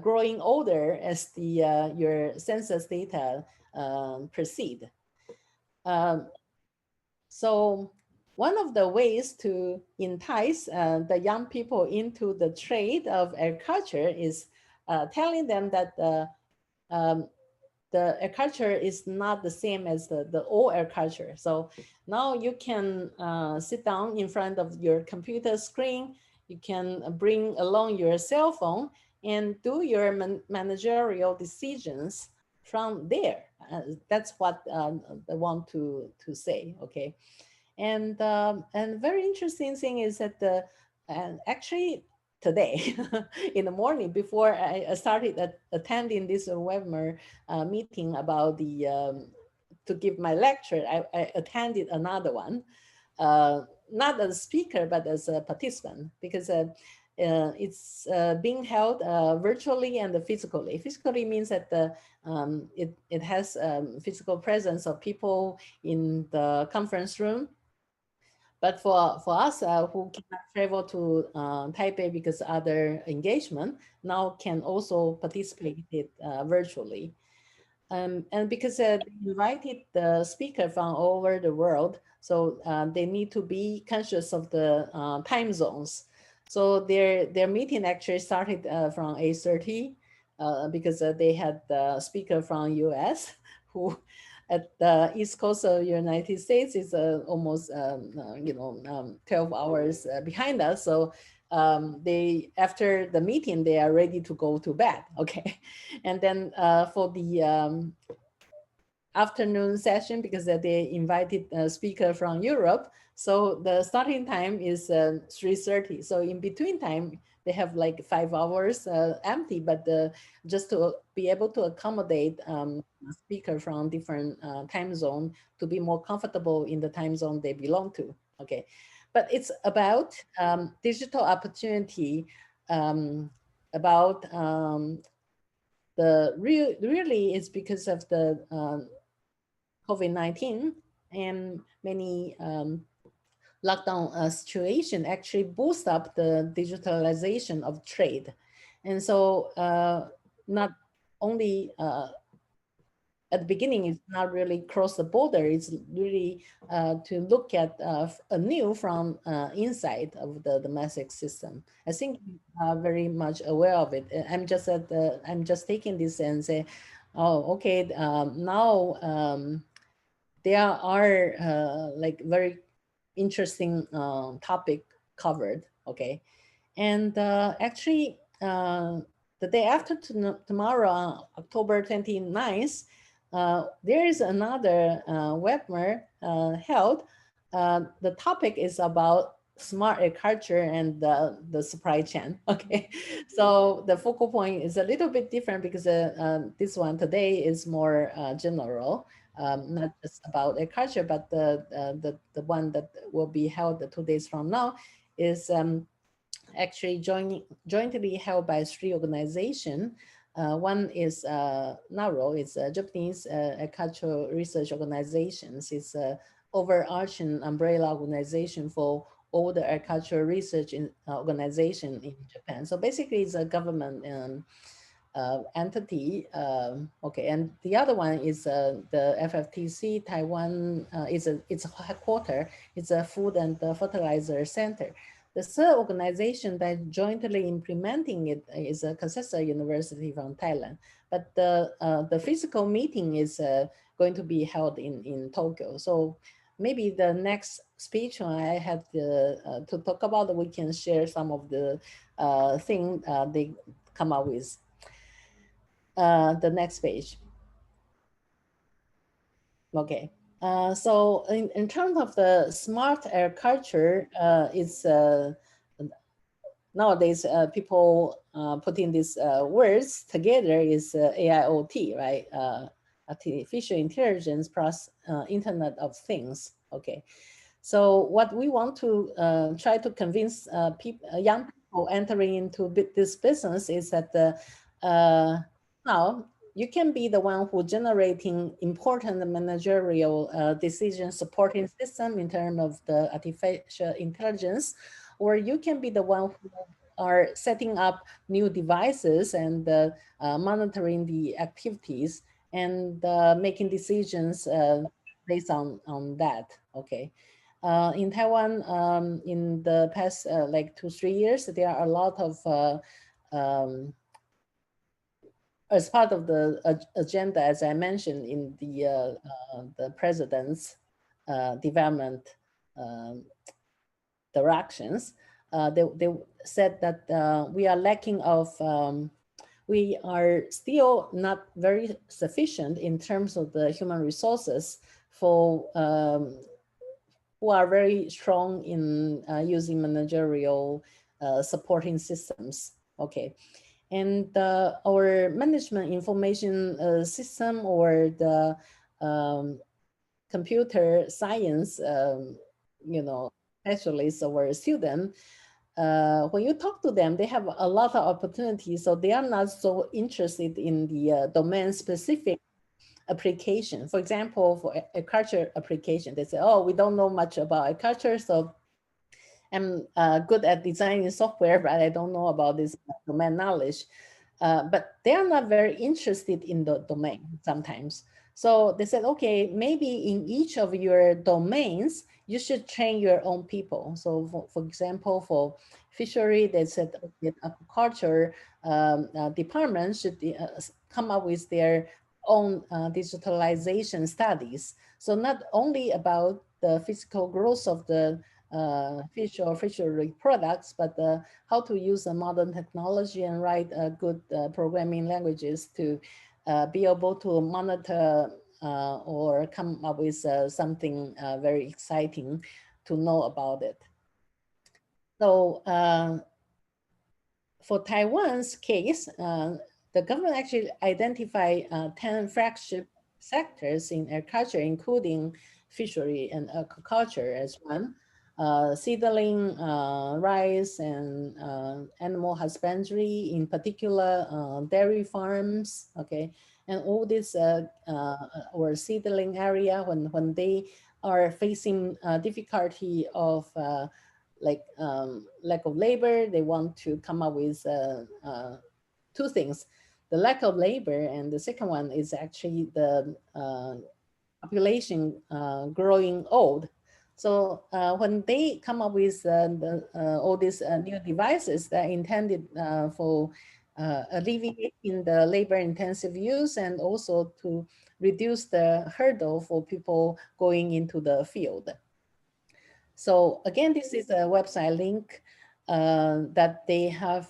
growing older as the your census data proceed. So one of the ways to entice the young people into the trade of agriculture is telling them that the agriculture is not the same as the old agriculture. So now you can sit down in front of your computer screen, you can bring along your cell phone and do your managerial decisions from there. That's what I want to say, okay? And very interesting thing is that actually today in the morning, before I started attending this webinar meeting about the to give my lecture, I attended another one, not as a speaker but as a participant, because it's being held virtually and physically. Physically means that it has physical presence of people in the conference room. But for us who cannot travel to Taipei because other engagement, now can also participate it virtually. And because they invited the speaker from all over the world, so they need to be conscious of the time zones. So their meeting actually started from 8:30 because they had the speaker from US who at the East Coast of the United States is almost 12 hours behind us. So they, after the meeting, they are ready to go to bed. Okay, and then for the afternoon session, because they invited a speaker from Europe, so the starting time is 3:30. So in between time, they have like 5 hours empty, but just to be able to accommodate a speaker from different time zone to be more comfortable in the time zone they belong to. Okay, but it's about digital opportunity, about really it's because of the COVID-19 and many lockdown situation actually boost up the digitalization of trade. And so not only at the beginning, it's not really cross the border, it's really to look at anew from inside of the domestic system. I think we are very much aware of it. I'm just taking this and say, oh, okay, now there are like very interesting topic covered, okay? And actually, the day after tomorrow, October 29th, there is another webinar held. The topic is about smart agriculture and the supply chain, okay? So the focal point is a little bit different because this one today is more general. Not just about agriculture, but the one that will be held 2 days from now is actually jointly held by 3 organizations. One is NARO, it's a Japanese agricultural research organizations. It's an overarching umbrella organization for all the agricultural research organization in Japan. So basically it's a government entity. Okay, and the other one is the FFTC Taiwan. It's a headquarter. It's a food and fertilizer center. The third organization that jointly implementing it is a Kasesa University from Thailand. But the physical meeting is going to be held in Tokyo. So maybe the next speech when I had to talk about, we can share some of the thing they come up with. The next page. Okay. So in terms of the smart agriculture, it's nowadays people putting these words together is AIoT, right? Artificial intelligence plus Internet of Things. Okay. So what we want to try to convince young people entering into this business is that now you can be the one who generating important managerial decision supporting system in terms of the artificial intelligence, or you can be the one who are setting up new devices and monitoring the activities and making decisions based on that. Okay. In Taiwan, in the past like 2-3 years, there are a lot of as part of the agenda, as I mentioned in the president's development directions, they said that we are lacking of, we are still not very sufficient in terms of the human resources for who are very strong in using managerial supporting systems. Okay. And our management information system or the computer science, you know, specialists or student, when you talk to them, they have a lot of opportunities. So they are not so interested in the domain specific application. For example, for agriculture application, they say, oh, we don't know much about agriculture, so I'm good at designing software, but I don't know about this domain knowledge. But they are not very interested in the domain sometimes. So they said, okay, maybe in each of your domains, you should train your own people. So for example, for fishery, they said okay, agriculture department should come up with their own digitalization studies. So not only about the physical growth of the fish or fishery products, but how to use a modern technology and write good programming languages to be able to monitor or come up with something very exciting to know about it. So for Taiwan's case, the government actually identified 10 flagship sectors in agriculture, including fishery and aquaculture as one. Seedling, rice, and animal husbandry, in particular, dairy farms, okay, and all this or seedling area when they are facing difficulty of like lack of labor, they want to come up with two things: the lack of labor, and the second one is actually the population growing old. So when they come up with all these new devices that are intended for alleviating the labor-intensive use and also to reduce the hurdle for people going into the field. So again, this is a website link that they have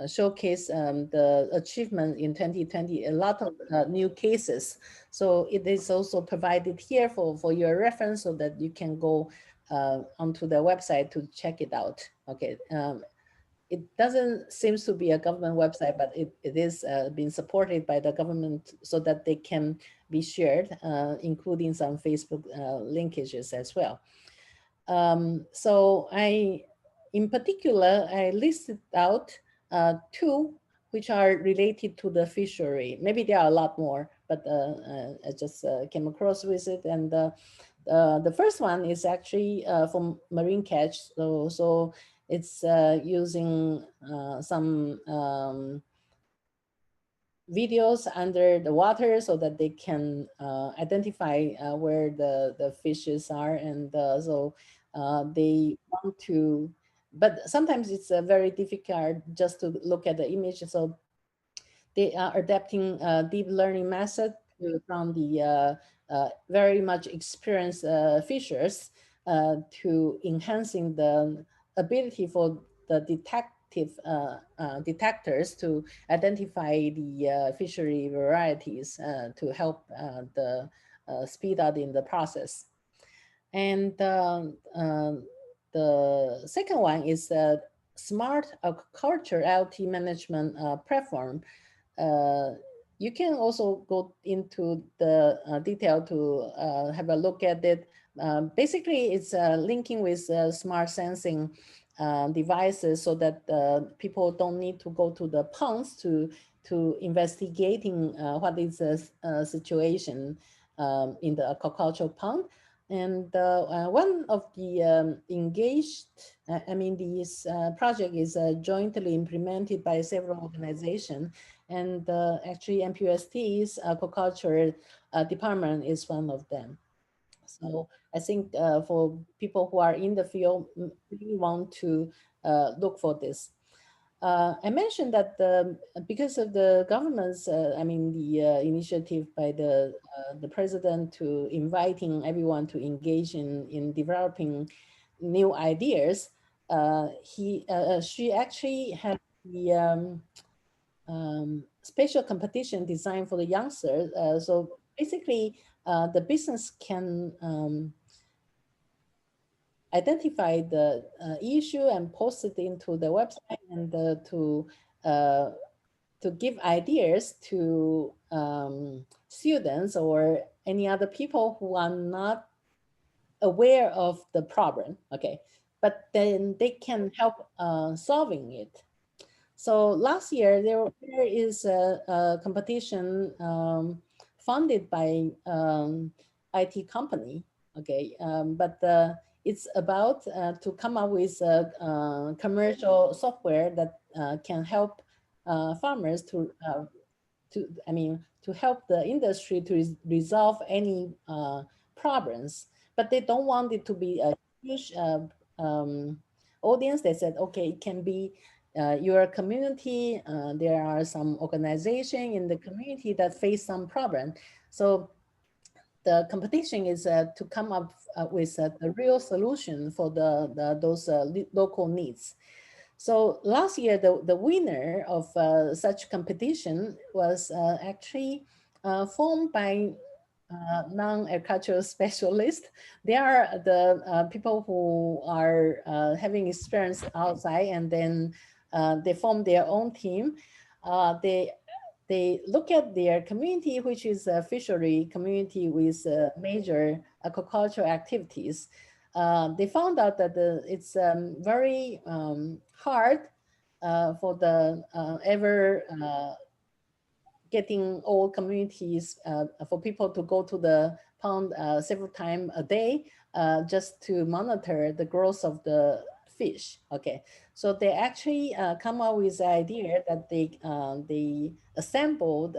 showcase the achievement in 2020, a lot of new cases. So it is also provided here for your reference so that you can go onto the website to check it out. Okay. It doesn't seem to be a government website, but it is being supported by the government so that they can be shared, including some Facebook linkages as well. So in particular, I listed out two which are related to the fishery. Maybe there are a lot more, but I just came across with it. And the first one is actually from marine catch. So it's using some videos under the water so that they can identify where the fishes are. And so they want to, but sometimes it's very difficult just to look at the image. So they are adapting a deep learning method from the very much experienced fishers to enhancing the ability for the detectors to identify the fishery varieties to help the speed up in the process. And the second one is a smart culture IoT management platform. You can also go into the detail to have a look at it. Basically, it's linking with smart sensing devices so that people don't need to go to the ponds to investigating what is the situation in the aquaculture pond. And one of the engaged, this project is jointly implemented by several organizations, and actually MPUST's aquaculture department is one of them. So I think for people who are in the field, really want to look for this. I mentioned that because of the government's, the initiative by the president to inviting everyone to engage in developing new ideas, she actually had the special competition designed for the youngsters. So basically, the business can identify the issue and post it into the website and to give ideas to students or any other people who are not aware of the problem. Okay, but then they can help solving it. So last year there is a competition funded by IT company. Okay, but it's about to come up with a commercial software that can help farmers to help the industry to resolve any problems. But they don't want it to be a huge audience. They said, okay, it can be your community. There are some organization in the community that face some problem. So the competition is to come up with a real solution for those local needs. So last year, the winner of such competition was actually formed by non-agricultural specialists. They are the people who are having experience outside, and then they form their own team. They look at their community, which is a fishery community with major aquaculture activities. They found out that it's very hard for the ever getting all communities for people to go to the pond several times a day just to monitor the growth of the fish. Okay, so they actually come up with the idea that they assembled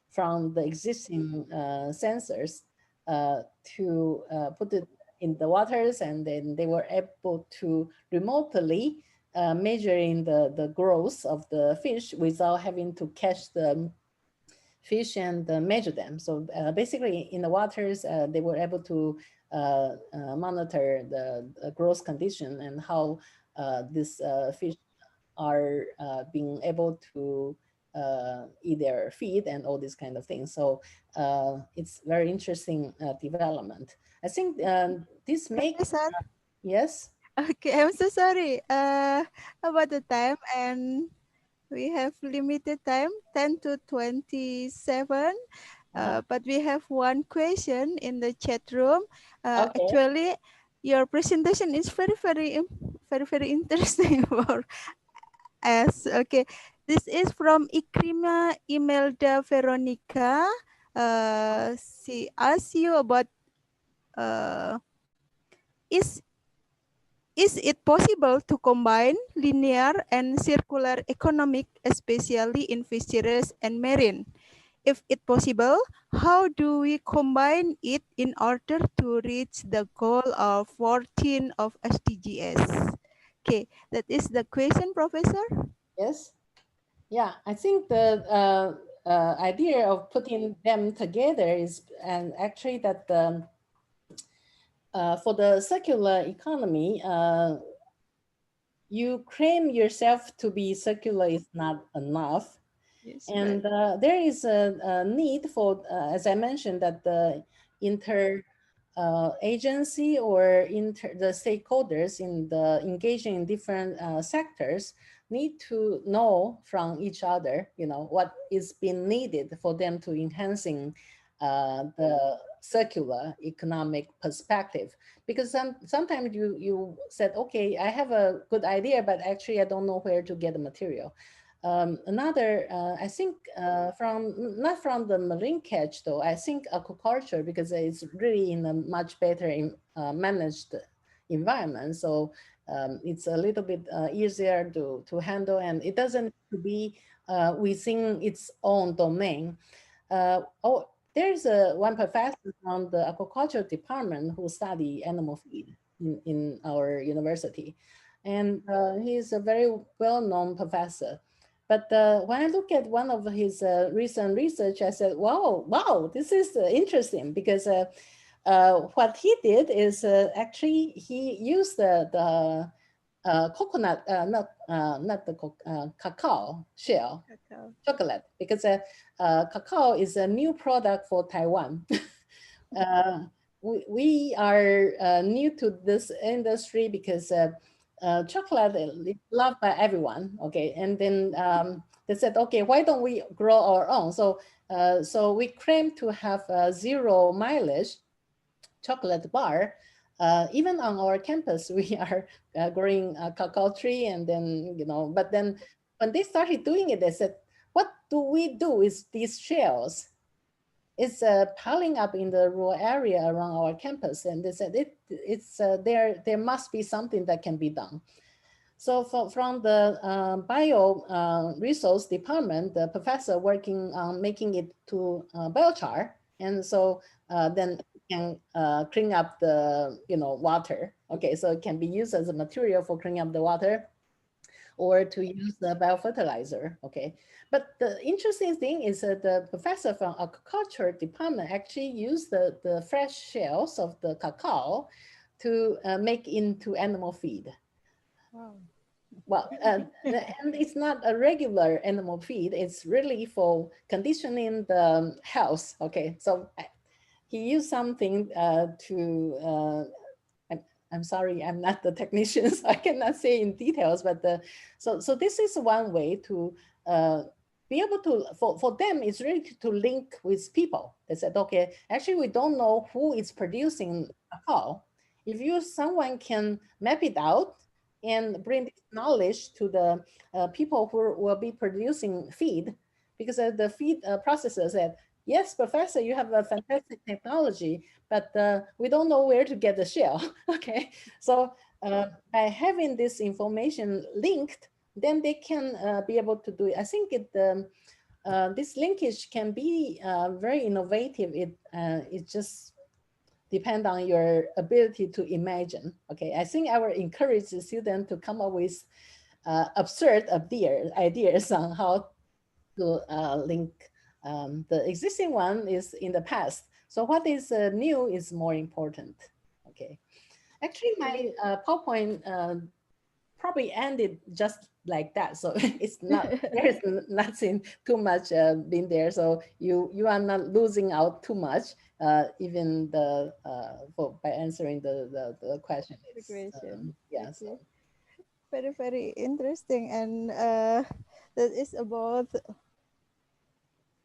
from the existing sensors to put it in the waters, and then they were able to remotely measuring the growth of the fish without having to catch the fish and measure them. So basically in the waters, they were able to monitor the growth condition and how these fish are being able to eat their feed and all these kind of things. So it's very interesting development. I think this makes, Professor? yes? Okay, I'm so sorry about the time, and we have limited time, 10 to 27. But we have one question in the chat room. Okay. Actually, your presentation is very interesting for us. Okay, this is from Ikrima Imelda Veronica. She asks you about is it possible to combine linear and circular economic, especially in fisheries and marine? If it possible, how do we combine it in order to reach the goal of 14 of SDGs? Okay, that is the question, Professor. Yes. Yeah, I think idea of putting them together is, and actually that for the circular economy, you claim yourself to be circular is not enough. Yes, And there is a need for, as I mentioned, that the agency or the stakeholders in the engaging in different sectors need to know from each other, what is being needed for them to enhancing the circular economic perspective. Because sometimes you said, okay, I have a good idea, but actually I don't know where to get the material. Another, I think not from the marine catch though, I think aquaculture, because it's really in a much better managed environment. So it's a little bit easier to handle, and it doesn't to be within its own domain. There's one professor from the aquaculture department who study animal feed in our university. And he's a very well-known professor. But when I look at one of his recent research, I said, wow, this is interesting, because what he did is actually he used the coconut, not the cacao shell, cacao. chocolate, because cacao is a new product for Taiwan. We are new to this industry because chocolate is loved by everyone. Okay, and then they said, okay, why don't we grow our own? So so we claim to have zero mileage chocolate bar. Even on our campus, we are growing a cacao tree, and then but then when they started doing it, they said, what do we do with these shells? It's piling up in the rural area around our campus, and they said there must be something that can be done. So from the bio resource department, the professor working on making it to biochar, and so then it can clean up the water. Okay, so it can be used as a material for cleaning up the water, or to use the biofertilizer. Okay, but the interesting thing is that the professor from agriculture department actually used the fresh shells of the cacao to make into animal feed. Wow. Well, and it's not a regular animal feed. It's really for conditioning the house. Okay, so he used something I'm sorry, I'm not the technician, so I cannot say in details. But so this is one way to be able to, for them, it's really to link with people. They said, okay, actually we don't know who is producing cacao. If someone can map it out and bring this knowledge to the people who will be producing feed, because the feed processor said, yes, professor, you have a fantastic technology, but we don't know where to get the shell. Okay, so by having this information linked, then they can be able to do it. I think this linkage can be very innovative. It just depend on your ability to imagine. Okay, I think I will encourage the student to come up with absurd ideas on how to link the existing one is in the past. So what is new is more important. Okay, actually my PowerPoint probably ended just like that. So it's not, there is nothing too much been there. So you are not losing out too much, even by answering the question. The question. Yeah, Okay. so. Very, very interesting. And that is about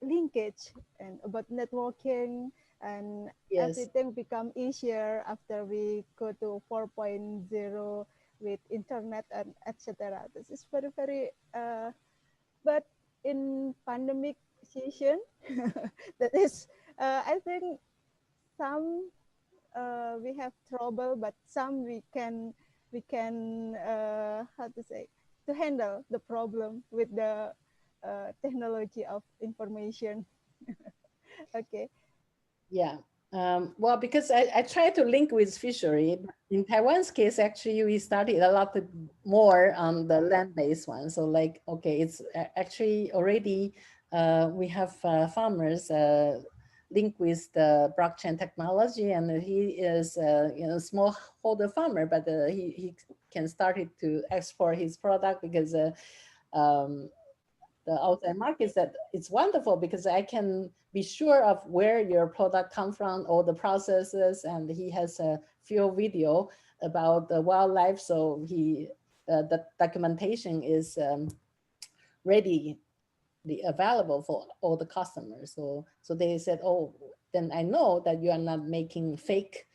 linkage and about networking, and Yes. everything become easier after we go to 4.0 with internet and etc. This is very, very but in pandemic season that is I think some we have trouble, but some we can how to say, to handle the problem with the technology of information. Okay. Yeah. Well, because I try to link with fishery. In Taiwan's case, actually, we studied a lot more on the land-based one. So like, okay, it's actually already we have farmers linked with the blockchain technology, and he is smallholder farmer, but he can start it to export his product because um, the outside market said it's wonderful because I can be sure of where your product come from, all the processes, and he has a few video about the wildlife, so he the documentation is ready available for all the customers. So they said, oh, then I know that you are not making fake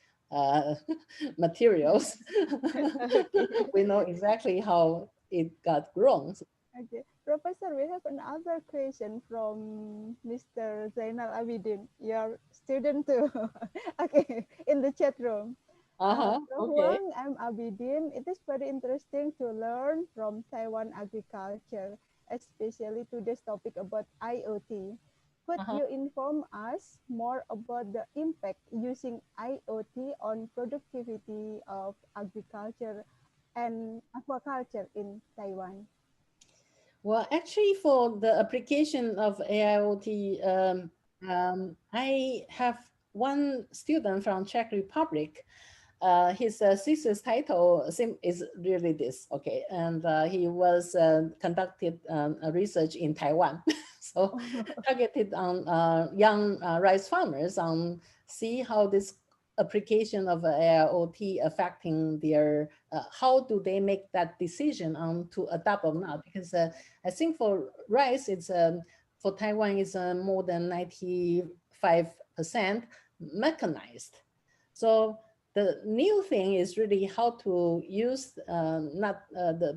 materials. Okay. We know exactly how it got grown. Okay, Professor, we have another question from Mr. Zainal Abidin, your student too. Okay, in the chat room. Okay. Huang, I'm Abidin. It is very interesting to learn from Taiwan agriculture, especially today's topic about IoT. Could you inform us more about the impact using IoT on productivity of agriculture and aquaculture in Taiwan? Well, actually, for the application of AIoT, I have one student from Czech Republic. His thesis title is really this, okay, and he was conducted a research in Taiwan, so targeted on young rice farmers on see how this application of AIoT affecting their, how do they make that decision on to adopt or not, because I think for rice, it's for Taiwan is more than 95% mechanized. So the new thing is really how to use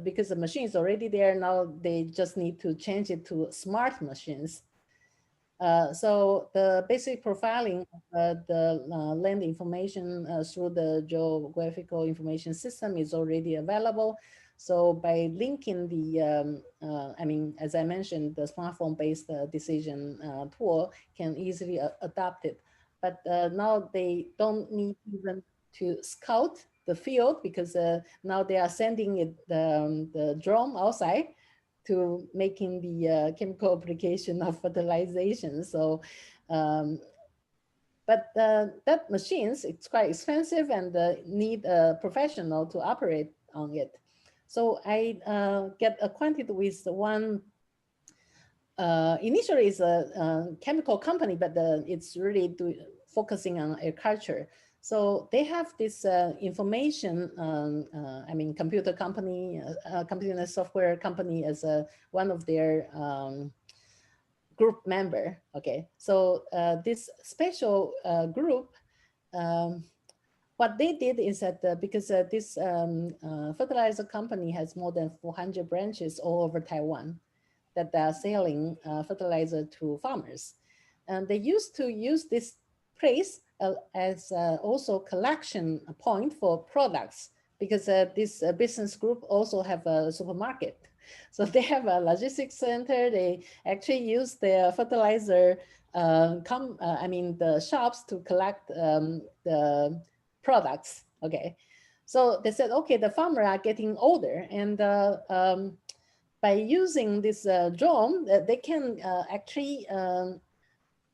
because the machine is already there. Now they just need to change it to smart machines. So the basic profiling of the land information through the geographical information system is already available. So by linking the, as I mentioned, the smartphone-based decision tool can easily adopt it. But now they don't need even to scout the field because now they are sending it the drone outside to making the chemical application of fertilization. So, but that machines, it's quite expensive and need a professional to operate on it. So I get acquainted with one, initially it's a chemical company, but it's really focusing on agriculture. So they have this information, computer company, computer software company as one of their group member. Okay, so this special group, what they did is that because this fertilizer company has more than 400 branches all over Taiwan that are selling fertilizer to farmers. And they used to use this place as also collection point for products because this business group also have a supermarket. So they have a logistics center. They actually use their fertilizer, the shops to collect the products. Okay, so they said, okay, the farmers are getting older, and by using this drone, they can actually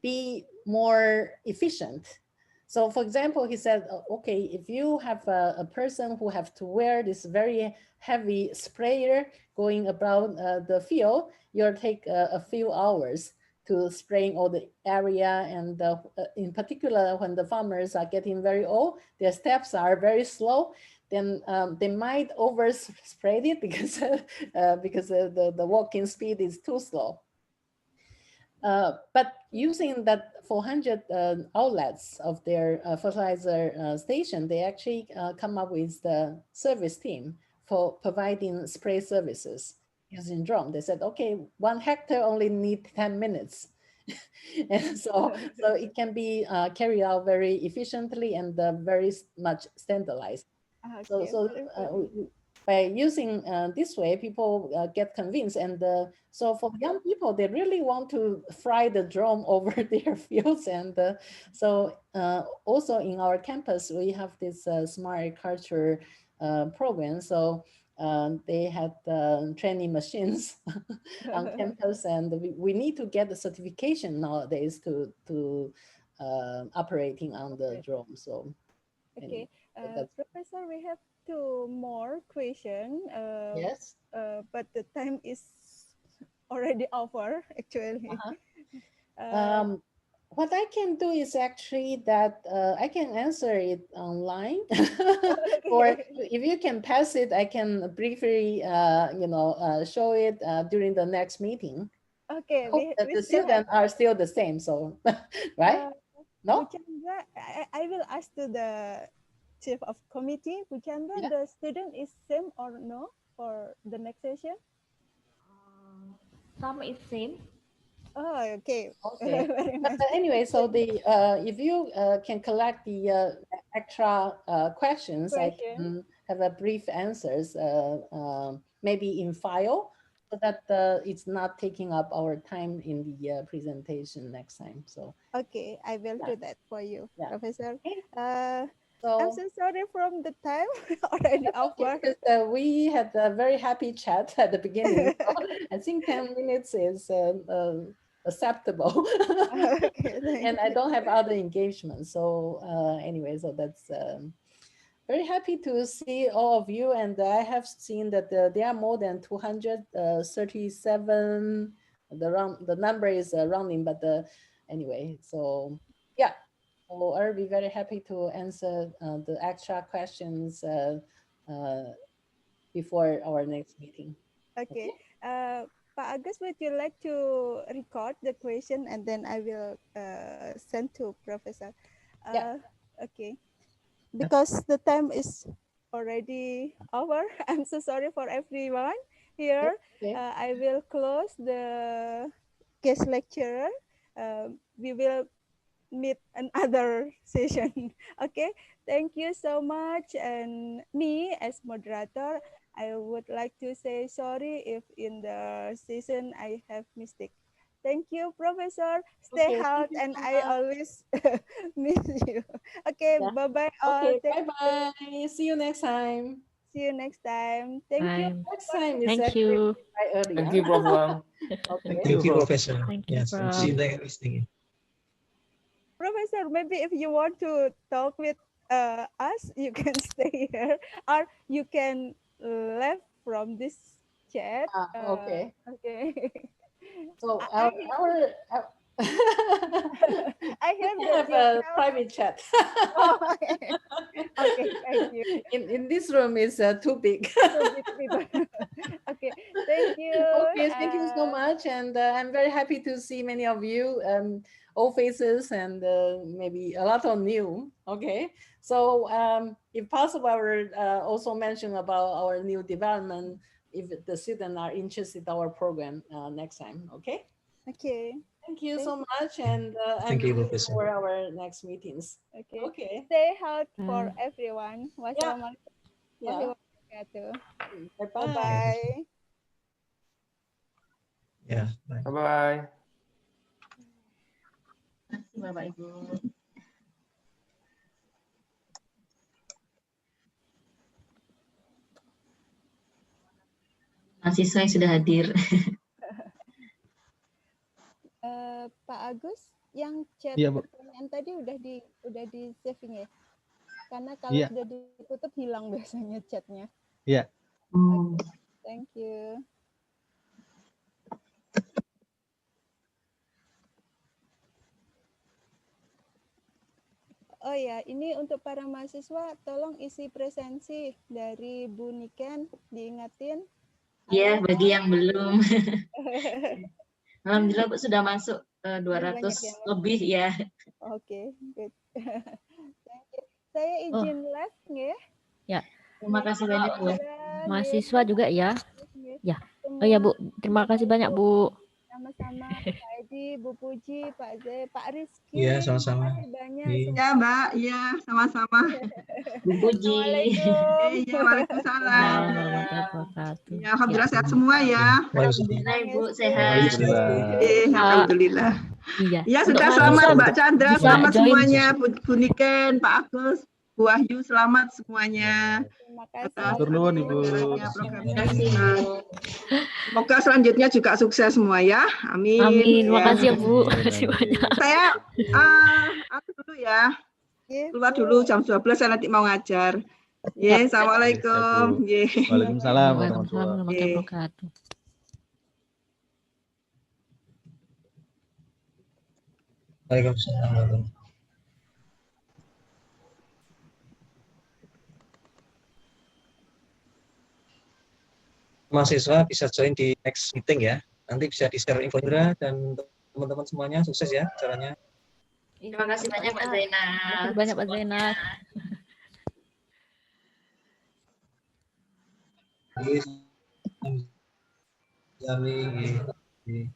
be more efficient. So for example, he said, okay, if you have a person who have to wear this very heavy sprayer going about the field, you'll take a few hours to spraying all the area. And in particular, when the farmers are getting very old, their steps are very slow, then they might overspray it because the walking speed is too slow. But using that 400 outlets of their fertilizer station, they actually come up with the service team for providing spray services using drone. They said, okay, 1 hectare only need 10 minutes. And so it can be carried out very efficiently and very much standardized. Okay, So by using this way, people get convinced. And so for young people, they really want to fly the drone over their fields. And so also in our campus, we have this smart agriculture program. So they had training machines on campus, and we need to get the certification nowadays to operating on the drone. So Okay, that's Professor, we have two more questions. yes. But the time is already over, actually. What I can do is actually that I can answer it online, or Okay. if you can pass it, I can briefly, show it during the next meeting. Okay, Hope that we the still have students are still the same. So, right? Bu No? Chandra, I will ask to the chief of committee. Bu Chandra, Yeah. the student is same or no for the next session? Some is same. Oh, okay. Okay. Very But nice. anyway, so the if you can collect the extra questions, I can have a brief answers, maybe in file, so that it's not taking up our time in the presentation next time. So Okay, I will do that for you, yeah. Professor. Okay. I'm So so sorry from the time already over. because we had a very happy chat at the beginning. So I think 10 minutes is acceptable. Okay, And I don't have other engagements. So anyway, so that's very happy to see all of you. And I have seen that there are more than 237. The number is rounding, but anyway, so yeah. So I'll be very happy to answer the extra questions before our next meeting. Okay. Pak Agus, would you like to record the question and then I will send to Professor? Yeah. Okay. Because the time is already over. I'm so sorry for everyone here. Okay. I will close the guest lecturer. We will meet another session. Okay, thank you so much. And me as moderator, I would like to say sorry if in the session I have mistake. Thank you, Professor. Stay Okay, thank healthy, you and so I much. always miss you. Okay, Yeah. bye-bye all. Okay, Thank you. bye-bye. See you next time. See you next time. Thank you. Time. Next time is Thank actually you. quite early. Thank Huh? you, Prof. Wang. Okay. Thank you, Professor. Thank you, Yes, Prof. see you next thing. Professor, maybe if you want to talk with us, you can stay here, or you can left from this chat. Okay. Okay. So I, our I we hear can that have you a tell. private chat. Oh, okay. Okay, thank you. In this room is too big. So big people. Okay, thank you. Okay, thank you so much, and I'm very happy to see many of you, old faces, and maybe a lot of new. Okay, so if possible, I will also mention about our new development if the students are interested in our program next time. Okay. Okay. Thank you Thank so much, and I'm Thank you, looking Professor. for our next meetings. Okay. Okay. Stay healthy for everyone. Yeah. Wassalamualaikum Yeah. warahmatullahi wabarakatuh. Bye-bye. Bye-bye. Yeah. Bye. Bye-bye. Terima kasih Bapak Ibu. Mahasiswa yang sudah hadir. Pak Agus, yang chat Iya, Bu. pertanyaan tadi udah di saving ya? Karena kalau Iya. sudah ditutup hilang biasanya chatnya. Iya. Okay, thank you. Oh ya, ini untuk para mahasiswa, tolong isi presensi dari Bu Niken, diingatin. Ya, Halo, bagi Pak. yang belum. Alhamdulillah Bu sudah masuk 200 banyak yang lebih ya. Oke, good. Thank you. Saya izin live ya. Ya. Terima kasih banyak Bu. Mahasiswa juga ya. Nggih. Ya. Oh ya Bu, terima kasih banyak Bu. Sama-sama Pak Edi, Bu Puji, Pak Z, Pak Rizky. Iya, sama-sama. Terima kasih banyak Iya. semua. Ya Mbak, iya sama-sama. Bu Puji. Assalamualaikum. Iya, waalaikumsalam. Warahmatullahi wabarakatuh. Ya, alhamdulillah sehat semua ya. Alhamdulillah Ibu sehat. Alhamdulillah. Alhamdulillah. Iya. Ya, Untuk sudah mahasiswa selamat Mbak Chandra, bisa selamat join. semuanya, Bu Niken, Pak Agus. Bu Wahyu, selamat semuanya Terima kasih. atas Matur nuwun, Ibu. penyelenggaranya program Terima kasih, ini. Bu. Semoga selanjutnya juga sukses semua ya. Amin. Amin. Ya. Makasih ya Bu. Amin, Makasih amin. banyak. Saya aku dulu ya. Oke, Keluar Bu. dulu jam 12 saya nanti mau ngajar. Ya, assalamualaikum. Ya. Waalaikumsalam warahmatullahi Waalaikumsalam warahmatullahi wabarakatuh. Waalaikumsalam. Mahasiswa bisa join di next meeting ya. Nanti bisa di-share infonya dan teman-teman semuanya sukses ya caranya. Terima kasih banyak Pak Zainal. Terima kasih banyak Pak Zainal. Jadi,